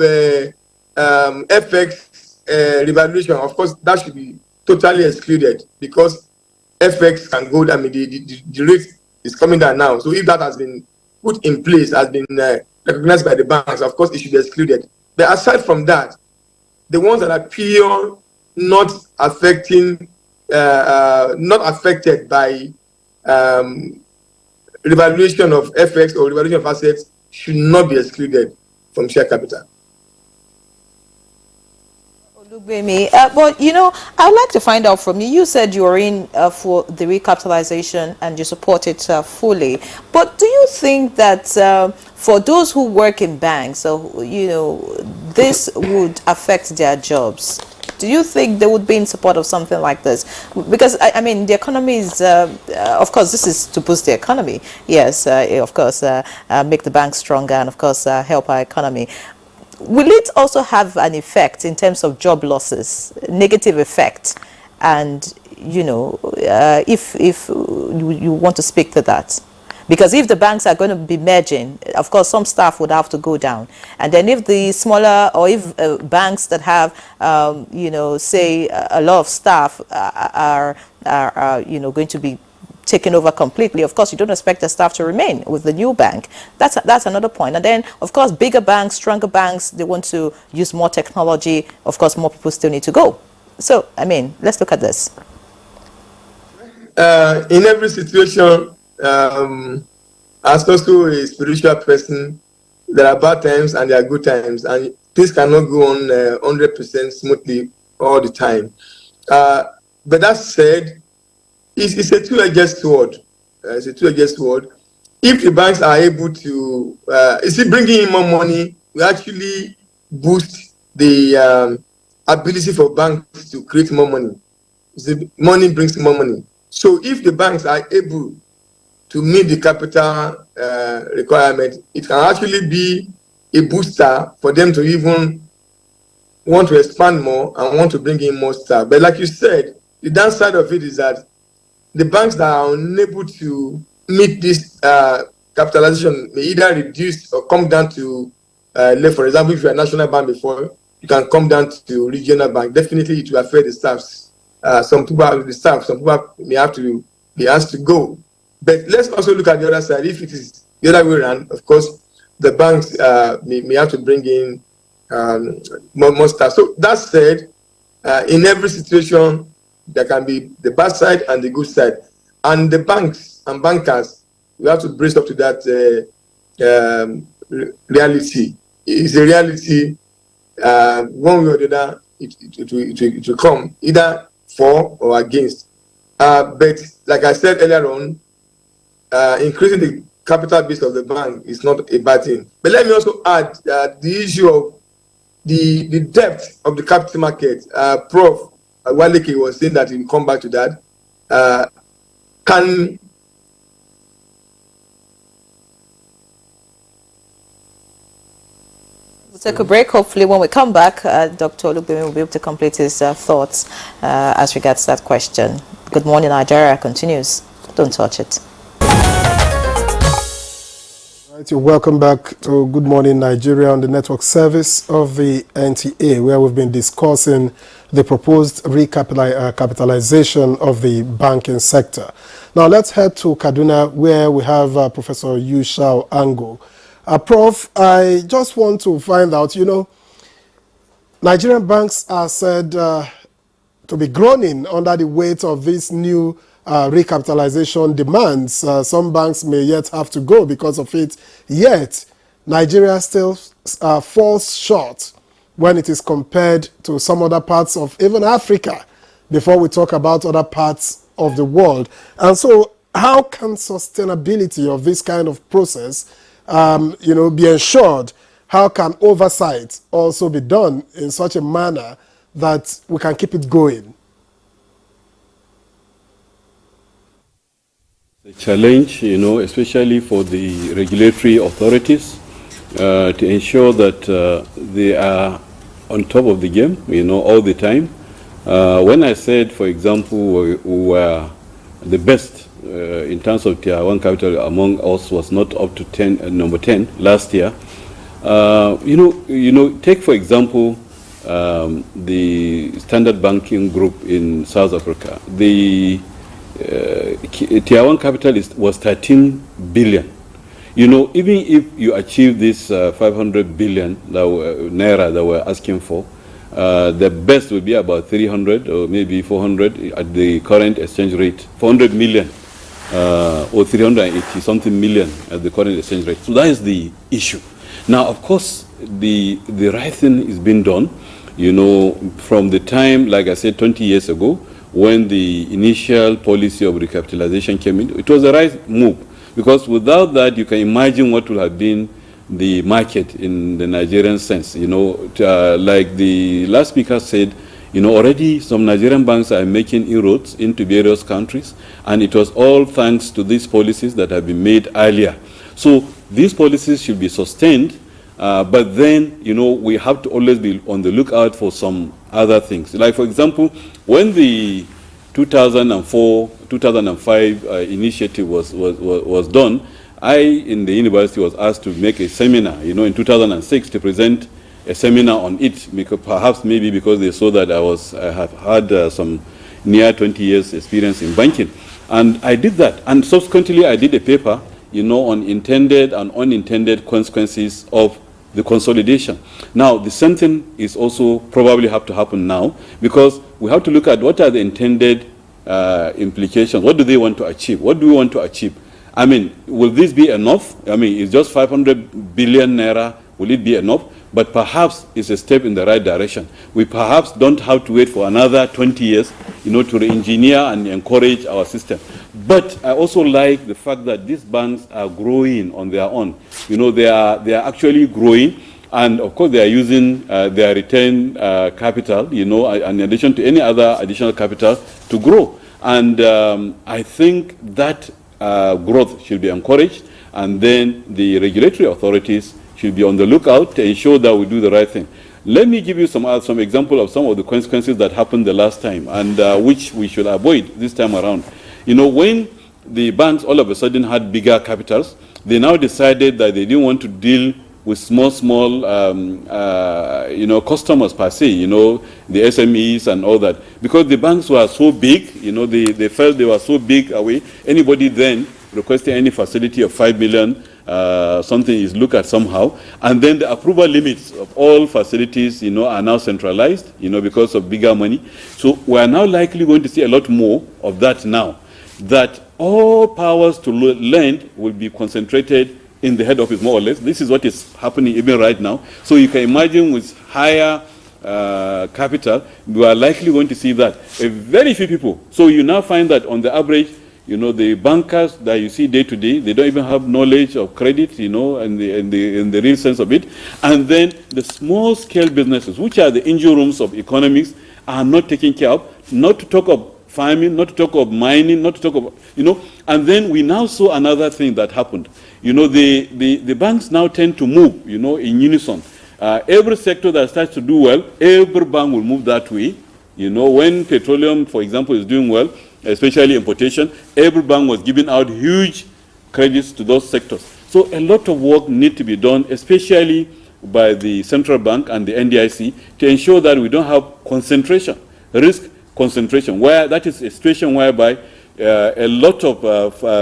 FX revaluation, of course, that should be totally excluded, because FX can go, I mean, the rate is coming down now. So if that has been put in place, has been recognized by the banks, of course, it should be excluded. But aside from that, the ones that are pure, not affecting, not affected by revaluation of FX or revaluation of assets should not be excluded from share capital. But you know, I'd like to find out from you. You said you were in for the recapitalization and you support it fully. But do you think that for those who work in banks, so you know, this would affect their jobs? Do you think they would be in support of something like this? Because I mean, the economy is, of course, this is to boost the economy. Yes, of course, make the banks stronger and of course help our economy. Will it also have an effect in terms of job losses, negative effect? And, you know, if you want to speak to that. Because if the banks are going to be merging, of course, some staff would have to go down. And then if the smaller, or if banks that have, you know, say a lot of staff are you know, going to be taken over completely, of course you don't expect the staff to remain with the new bank. That's another point. And then of course bigger banks, stronger banks, they want to use more technology. Of course more people still need to go. So I mean, let's look at this. In every situation, as also a spiritual person, there are bad times and there are good times, and things cannot go on 100% smoothly all the time. But that said, it's a two-edged sword. It's a two-edged sword. If the banks are able to, bringing in more money, we actually boost the ability for banks to create more money. Money brings more money. So if the banks are able to meet the capital requirement, it can actually be a booster for them to even want to expand more and want to bring in more staff. But like you said, the downside of it is that the banks that are unable to meet this capitalization may either reduce or come down to, for example, if you're a national bank before, you can come down to regional bank. Definitely it will affect the staffs. Some people have the staff, some people may have to be asked to go. But let's also look at the other side. If it is the other way around, of course, the banks may have to bring in more staff. So that said, in every situation, there can be the bad side and the good side. And the banks and bankers, we have to brace up to that reality. It's a reality. One way or the other, it will come either for or against. But like I said earlier on, increasing the capital base of the bank is not a bad thing. But let me also add the issue of the depth of the capital market. Prof. Waleke was saying that he will come back to that. We'll take a break. Hopefully when we come back, Dr. Olugbemi will be able to complete his thoughts as regards that question. Good Morning Nigeria continues. Don't touch it. Right, welcome back to Good Morning Nigeria on the network service of the NTA, where we've been discussing the proposed recapitalization of the banking sector. Now let's head to Kaduna, where we have Professor Yushao Ango. Prof, I just want to find out, you know, Nigerian banks are said to be groaning under the weight of this new recapitalization demands. Some banks may yet have to go because of it, yet Nigeria still falls short when it is compared to some other parts of even Africa, before we talk about other parts of the world. And so how can sustainability of this kind of process you know, be ensured? How can oversight also be done in such a manner that we can keep it going? The challenge, you know, especially for the regulatory authorities, to ensure that they are on top of the game, you know, all the time. When I said, for example, we were the best in terms of Tier 1 capital among us was not up to number 10 last year. Take for example the Standard Banking Group in South Africa. The Tier 1 capital was 13 billion. Even if you achieve this 500 billion naira that we're asking for, the best would be about 300 or maybe 400 at the current exchange rate, 400 million or 380 something million at the current exchange rate. So that is the issue. Now, of course, the right thing is being done, from the time, like I said, 20 years ago, when the initial policy of recapitalization came in. It was the right move, because without that, you can imagine what would have been the market in the Nigerian sense. Like the last speaker said, already some Nigerian banks are making inroads into various countries, and it was all thanks to these policies that have been made earlier. So these policies should be sustained, but then, we have to always be on the lookout for some other things. Like, for example, when the 2004-2005 initiative was done, I, in the university, was asked to make a seminar, in 2006, to present a seminar on it, because maybe because they saw that I have had some near 20 years experience in banking. And I did that. And subsequently, I did a paper, on intended and unintended consequences of the consolidation. Now, the same thing is also probably have to happen now, because we have to look at what are the intended implications. What do they want to achieve? What do we want to achieve? I mean, will this be enough? I mean, it's just 500 billion naira. Will it be enough? But perhaps it's a step in the right direction. We perhaps don't have to wait for another 20 years, to re-engineer and encourage our system. But I also like the fact that these banks are growing on their own. They are actually growing, and of course they are using their retained capital, in addition to any other additional capital, to grow. And I think that growth should be encouraged, and then the regulatory authorities should be on the lookout to ensure that we do the right thing. Let me give you some example of some of the consequences that happened the last time, and which we should avoid this time around. When the banks all of a sudden had bigger capitals, they now decided that they didn't want to deal with small customers per se, the SMEs and all that, because the banks were so big, they felt they were so big away. Anybody then requesting any facility of 5 million, something is looked at somehow, and then the approval limits of all facilities, are now centralized, because of bigger money. So we are now likely going to see a lot more of that now, that all powers to lend will be concentrated in the head office, more or less. This is what is happening even right now. So you can imagine with higher capital, we are likely going to see that. Very few people. So you now find that on the average, the bankers that you see day to day, they don't even have knowledge of credit, in the real sense of it. And then the small scale businesses, which are the engine rooms of economics, are not taken care of, not to talk of farming, not to talk of mining, not to talk of, and then we now saw another thing that happened. The banks now tend to move, in unison. Every sector that starts to do well, every bank will move that way. When petroleum, for example, is doing well, especially importation, every bank was giving out huge credits to those sectors. So a lot of work needs to be done, especially by the central bank and the NDIC, to ensure that we don't have concentration, risk concentration, where that is a situation whereby a lot of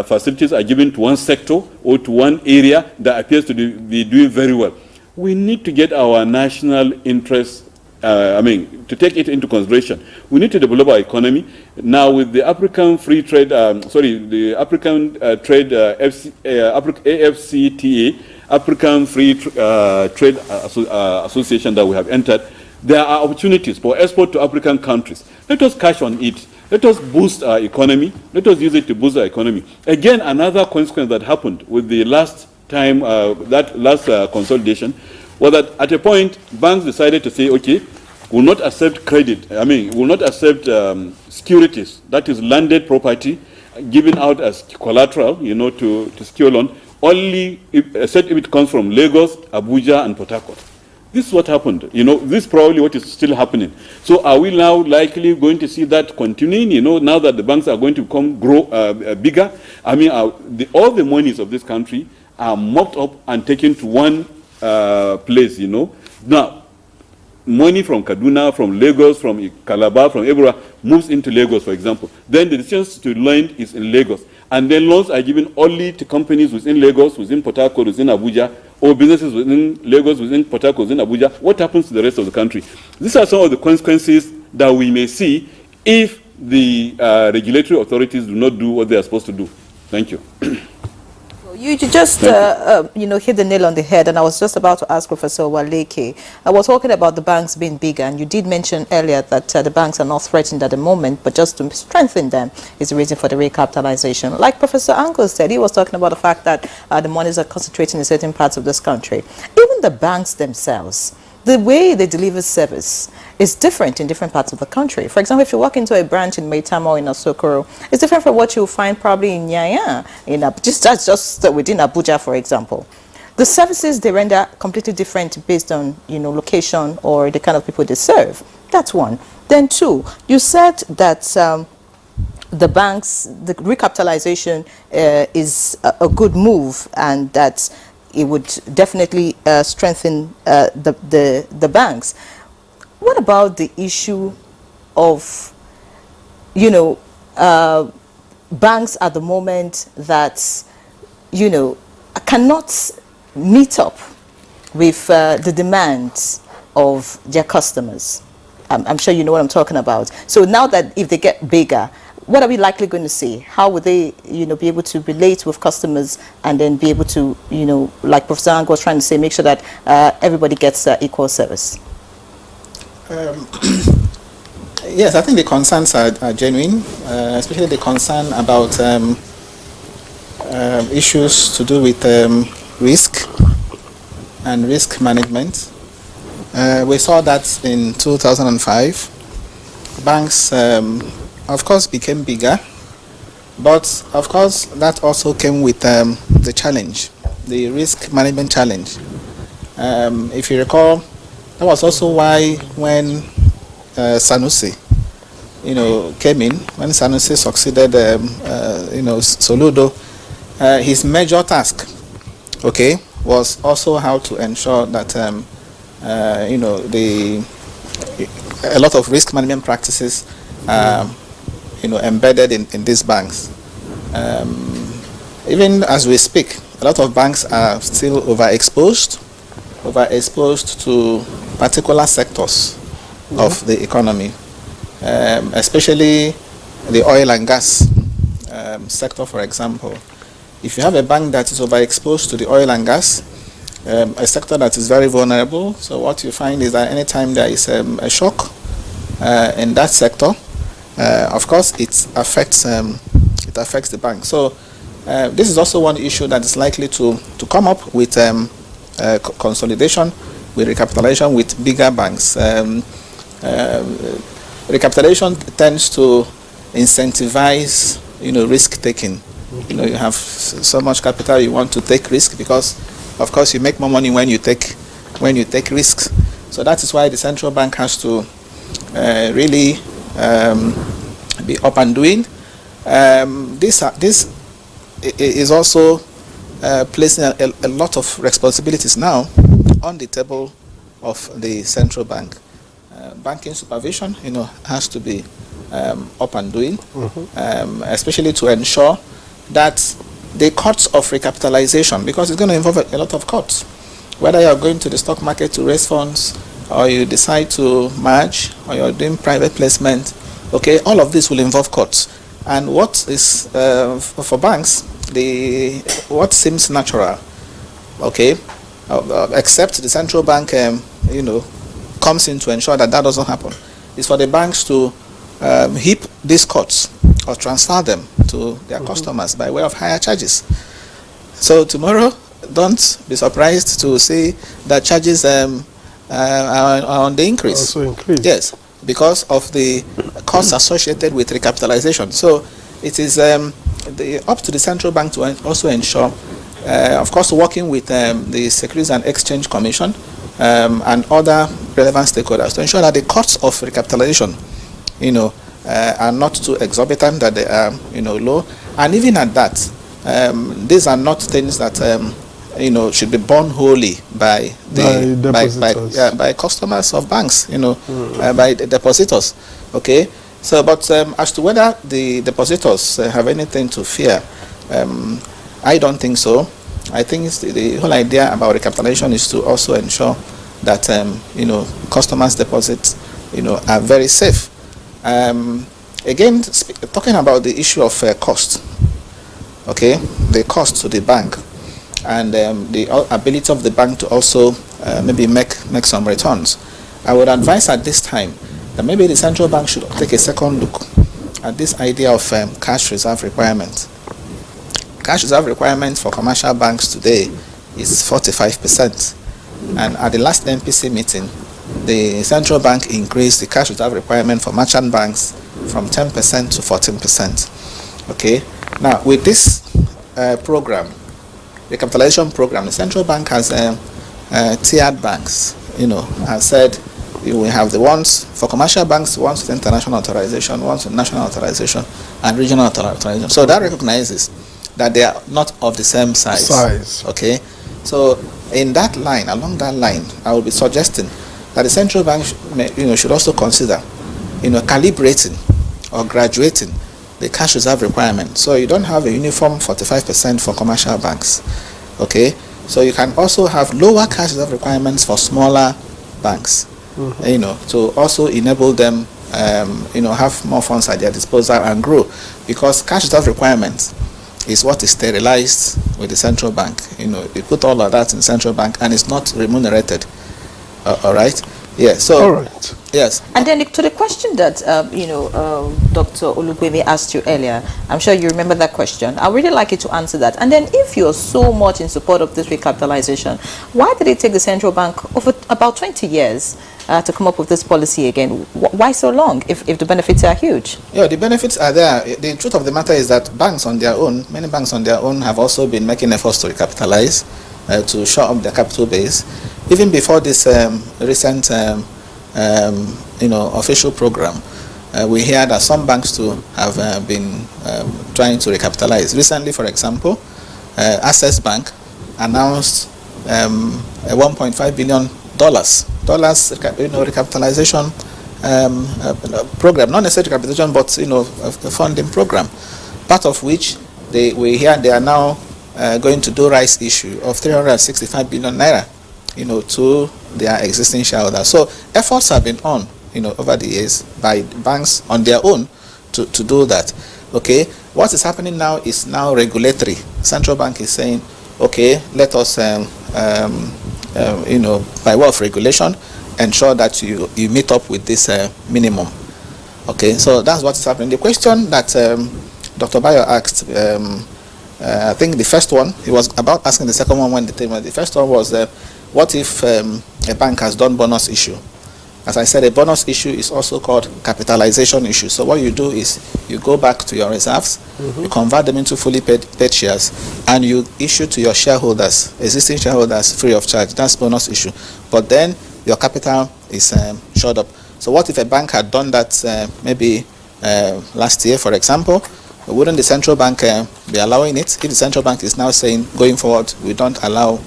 facilities are given to one sector or to one area that appears to be doing very well. We need to get our national interests, to take it into consideration. We need to develop our economy. Now with the African Free Trade, the African Trade, AFCTA, African Free Trade Association that we have entered, there are opportunities for export to African countries. Let us cash on it. Let us boost our economy. Let us use it to boost our economy. Again, another consequence that happened with the last time, consolidation, was that at a point, banks decided to say, okay, we'll not accept credit. We'll not accept securities, that is landed property, given out as collateral, to secure loan, only except if it comes from Lagos, Abuja, and Port Harcourt. This is what happened. This is probably what is still happening. So are we now likely going to see that continuing, now that the banks are going to grow bigger? I mean, all the monies of this country are mopped up and taken to one place, Now, money from Kaduna, from Lagos, from Calabar, from everywhere moves into Lagos, for example. Then the decision to lend is in Lagos. And then loans are given only to companies within Lagos, within Port Harcourt, within Abuja, or businesses within Lagos, within Port Harcourt, within Abuja. What happens to the rest of the country? These are some of the consequences that we may see if the regulatory authorities do not do what they are supposed to do. Thank you. You just, hit the nail on the head, and I was just about to ask Professor Waleke. I was talking about the banks being bigger, and you did mention earlier that the banks are not threatened at the moment, but just to strengthen them is the reason for the recapitalization. Like Professor Ango said, he was talking about the fact that the monies are concentrating in certain parts of this country. Even the banks themselves, the way they deliver service is different in different parts of the country. For example, if you walk into a branch in Maitama or in Asokoro, it's different from what you'll find probably in Nyaya, that's just within Abuja, for example. The services they render are completely different based on, location or the kind of people they serve. That's one. Then two, you said that the banks, the recapitalization is a good move, and that it would definitely strengthen the banks. What about the issue of, banks at the moment that, cannot meet up with the demands of their customers? I'm sure you know what I'm talking about. So now that if they get bigger, what are we likely going to see? How would they, be able to relate with customers and then be able to, like Professor Ango was trying to say, make sure that everybody gets equal service? Yes, I think the concerns are genuine, especially the concern about issues to do with risk and risk management. We saw that in 2005. Banks, of course, became bigger, but of course that also came with the challenge, the risk management challenge. If you recall, that was also why when Sanusi, came in, when Sanusi succeeded, Soludo, his major task, was also how to ensure that, a lot of risk management practices, embedded in these banks. Even as we speak, a lot of banks are still overexposed to particular sectors of the economy, especially the oil and gas sector, for example. If you have a bank that is overexposed to the oil and gas, a sector that is very vulnerable, so what you find is that anytime there is a shock in that sector, of course it affects the bank. So this is also one issue that is likely to come up with consolidation, with recapitalization with bigger banks. Recapitalization tends to incentivize, risk taking. You have so much capital, you want to take risk because, of course, you make more money when you take risks. So that is why the central bank has to really be up and doing. This is also placing a lot of responsibilities now on the table of the central bank. Banking supervision, has to be up and doing, especially to ensure that the costs of recapitalization, because it's going to involve a lot of costs, whether you're going to the stock market to raise funds, or you decide to merge, or you're doing private placement, all of this will involve costs. And what is, for banks, what seems natural, except the central bank, comes in to ensure that doesn't happen, is for the banks to heap these costs or transfer them to their customers by way of higher charges. So tomorrow, don't be surprised to see that charges are on the increase. Also increase. Yes, because of the costs associated with recapitalization. So it is up to the central bank to also ensure, of course, working with the Securities and Exchange Commission, and other relevant stakeholders to ensure that the costs of recapitalization, are not too exorbitant, that they are, low. And even at that, these are not things that, should be borne wholly by by customers of banks, by the depositors. Okay. So, but as to whether the depositors have anything to fear, I don't think so. I think the whole idea about recapitalization is to also ensure that customers' deposits are very safe. Again, talking about the issue of cost, okay, the cost to the bank, and the ability of the bank to also maybe make some returns. I would advise at this time that maybe the central bank should take a second look at this idea of cash reserve requirement. Cash reserve requirement for commercial banks today is 45%, and at the last MPC meeting, the central bank increased the cash reserve requirement for merchant banks from 10% to 14%. Okay. Now, with this program, the recapitalization program, the central bank has tiered banks. Has said we have the ones for commercial banks, ones with international authorization, ones with national authorization, and regional authorization. So that recognizes that they are not of the same size. Okay. So in that line, along that line, I will be suggesting that the central bank should also consider calibrating or graduating the cash reserve requirement. So you don't have a uniform 45% for commercial banks. Okay. So you can also have lower cash reserve requirements for smaller banks. To also enable them have more funds at their disposal and grow, because cash reserve requirements is what is sterilized with the central bank. You put all of that in central bank and it's not remunerated. All right. Yeah. So. All right. Yes. And then to the question that Dr. Olugbemi asked you earlier, I'm sure you remember that question. I really like you to answer that. And then, if you're so much in support of this recapitalization, why did it take the central bank over about 20 years to come up with this policy again? Why so long? If the benefits are huge. Yeah, the benefits are there. The truth of the matter is that banks on their own, many banks on their own, have also been making efforts to recapitalize, to shore up their capital base, even before this recent. Official program. We hear that some banks too have been trying to recapitalize. Recently, for example, Access Bank announced a $1.5 billion recapitalization program, not necessarily recapitalization, but a funding program. Part of which we hear they are now going to do rights issue of 365 billion naira. To their existing shareholders. So efforts have been on, over the years by banks on their own to do that. Okay, what is happening now is now regulatory. Central bank is saying, okay, let us, by way of regulation, ensure that you meet up with this minimum. Okay, so that's what is happening. The question that Dr. Bayo asked, I think the first one, he was about asking the second one when the first one was, what if a bank has done bonus issue? As I said, a bonus issue is also called capitalization issue. So what you do is you go back to your reserves, you convert them into fully paid shares, and you issue to your shareholders, existing shareholders, free of charge. That's bonus issue. But then your capital is shored up. So what if a bank had done that maybe last year, for example? Wouldn't the central bank be allowing it? If the central bank is now saying, going forward, we don't allow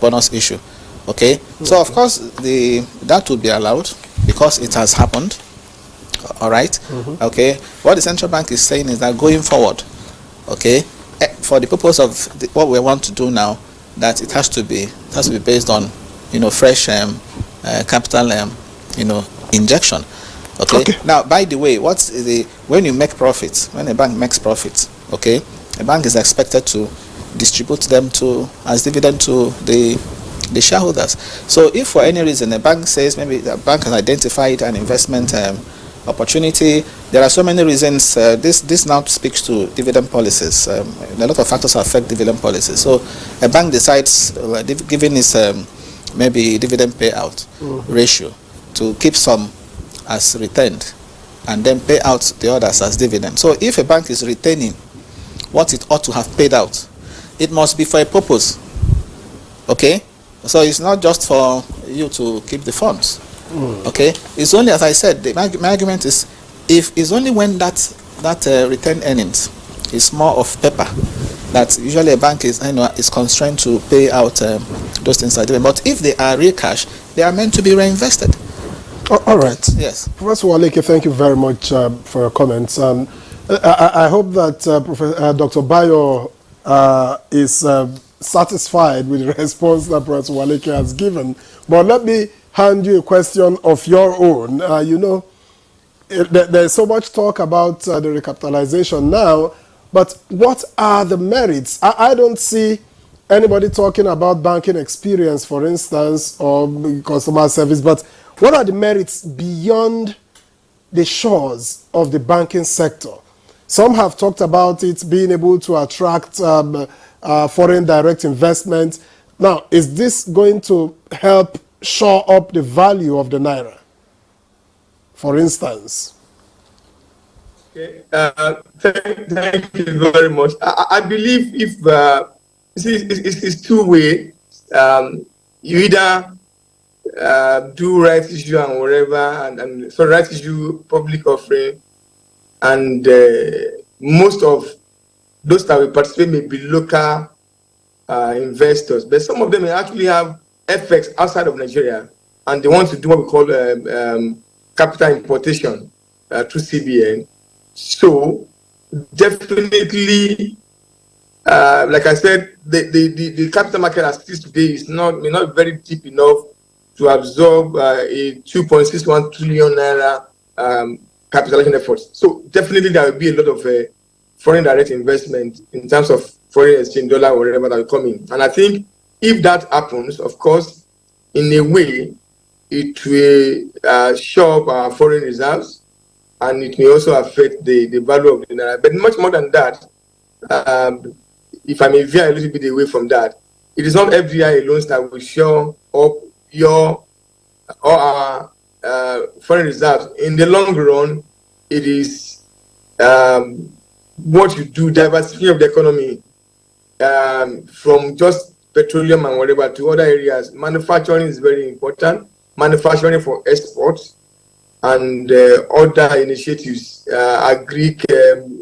bonus issue. Okay, so of course that would be allowed because it has happened. All right. Okay, what the central bank is saying is that going forward, okay, for the purpose of what we want to do now, that it has to be based on fresh capital injection. Okay. Now, by the way, when you make profits, when a bank makes profits, okay, a bank is expected to distribute them as dividend to the shareholders. So if for any reason a bank says maybe the bank has identified an investment opportunity, there are so many reasons. This now speaks to dividend policies. A lot of factors affect dividend policies. So a bank decides, given its maybe dividend payout ratio, to keep some as retained and then pay out the others as dividend. So if a bank is retaining what it ought to have paid out, it must be for a purpose. Okay, so it's not just for you to keep the funds. Okay, it's only, as I said, my argument is, if it's only when that retained earnings is more of paper, that usually a bank is constrained to pay out those things are doing. But if they are real cash, they are meant to be reinvested. All right. Yes. Professor Waleke, thank you very much for your comments. I hope that Dr. Bayo is satisfied with the response that Professor Waleke has given. But let me hand you a question of your own. There's so much talk about the recapitalization now, but what are the merits? I don't see anybody talking about banking experience, for instance, or customer service, but what are the merits beyond the shores of the banking sector? Some have talked about it being able to attract foreign direct investment. Now, is this going to help shore up the value of the naira, for instance? Okay. Thank you very much. I believe if it's two-way, you either do right issue and whatever, and so right issue public offering, and most of those that will participate may be local investors, but some of them may actually have effects outside of Nigeria, and they want to do what we call capital importation through CBN. So definitely, like I said, the capital market as it is today may not very deep enough to absorb a 2.61 trillion naira capitalization efforts. So definitely there will be a lot of foreign direct investment in terms of foreign exchange, dollar, or whatever that will come in. And I think if that happens, of course, in a way, it will shore up our foreign reserves, and it may also affect the value of the naira. But much more than that, if I may veer a little bit away from that, it is not FDI alone that will shore up your or our foreign reserves. In the long run, it is what you do, diversity of the economy, from just petroleum and whatever to other areas. Manufacturing is very important. Manufacturing for exports and other initiatives,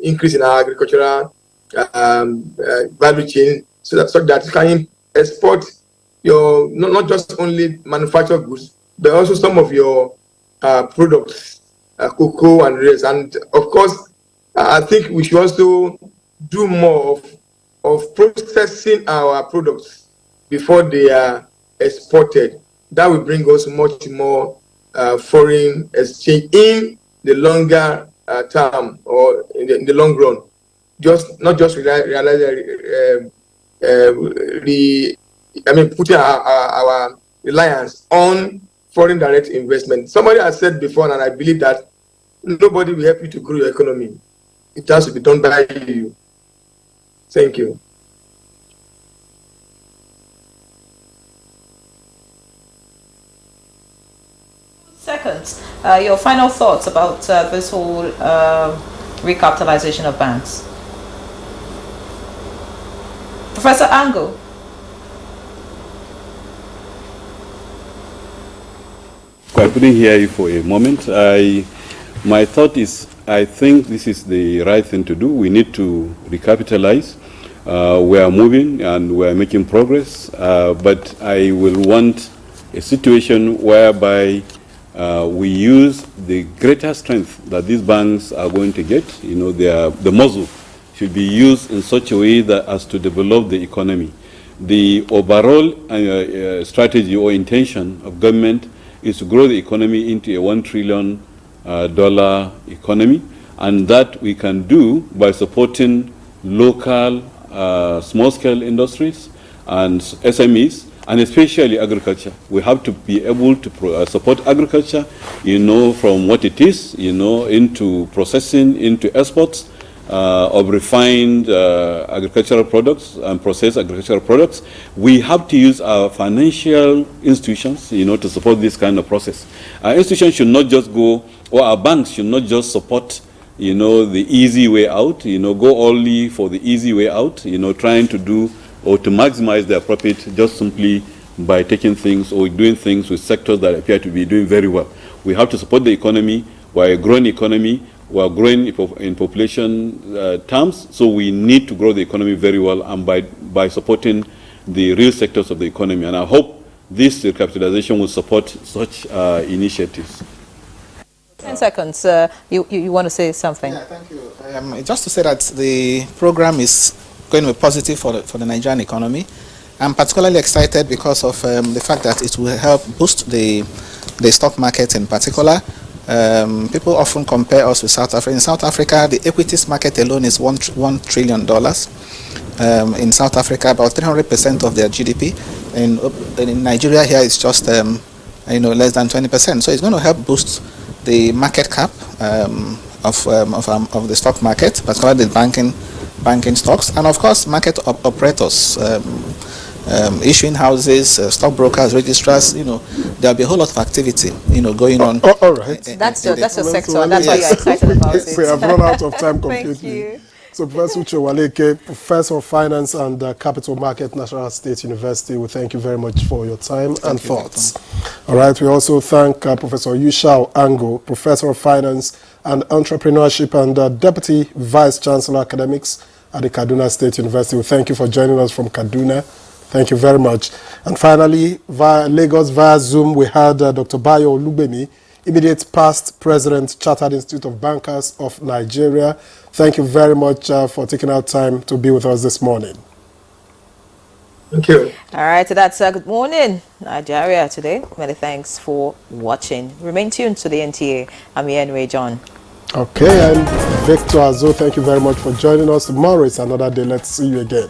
increase in our agricultural value chain, so that you can export your not just only manufactured goods, but also some of your products, cocoa and rice. And of course, I think we should also do more of processing our products before they are exported. That will bring us much more foreign exchange in the longer term, or in the long run. Not just putting our reliance on foreign direct investment. Somebody has said before, and I believe that nobody will help you to grow your economy. It has to be done by you. Thank you. Seconds, your final thoughts about this whole recapitalization of banks. Professor Ango. I couldn't hear you for a moment. My thought is, I think this is the right thing to do. We need to recapitalize. We are moving and we are making progress, but I will want a situation whereby we use the greater strength that these banks are going to get. The muscle should be used in such a way that as to develop the economy. The overall strategy or intention of government is to grow the economy into a $1 trillion economy, and that we can do by supporting local small-scale industries and SMEs, and especially agriculture. We have to be able to support agriculture, from what it is, into processing, into exports of refined agricultural products and processed agricultural products. We have to use our financial institutions, to support this kind of process. Our institutions should not just go, or our banks should not just support, the easy way out, go only for the easy way out, trying to do or to maximize their profit just simply by taking things or doing things with sectors that appear to be doing very well. We have to support the economy. We're a growing economy. We're growing in population terms, so we need to grow the economy very well, and by supporting the real sectors of the economy. And I hope this recapitalization will support such initiatives. 10 seconds. You want to say something? Yeah, thank you. Just to say that the program is going to be positive for the Nigerian economy. I'm particularly excited because of the fact that it will help boost the stock market in particular. People often compare us with South Africa. In South Africa, the equities market alone is $1 trillion. In South Africa, about 300% of their GDP. In Nigeria, here it's just less than 20%. So it's going to help boost the market cap of the stock market, particularly the banking stocks, and of course market operators, issuing houses, stockbrokers, registrars. There'll be a whole lot of activity going on. All right. That's your sector. That's why you're excited about it. We have run out of time completely. Thank you. So Professor Uche Waleke, Professor of Finance and Capital Market, National State University, we thank you very much for your time and thoughts. All right, we also thank Professor Yushao Ango, Professor of Finance and Entrepreneurship and Deputy Vice Chancellor Academics at the Kaduna State University. We thank you for joining us from Kaduna. Thank you very much. And finally, via Lagos, via Zoom, we had Dr. Bayo Olugbemi, immediate past President, Chartered Institute of Bankers of Nigeria. Thank you very much for taking out time to be with us this morning. Thank you. All right, so that's Good Morning Nigeria today. Many thanks for watching. Remain tuned to the NTA. I'm Ian Ray John. Okay, and Victor Azo, thank you very much for joining us. Tomorrow is another day. Let's see you again.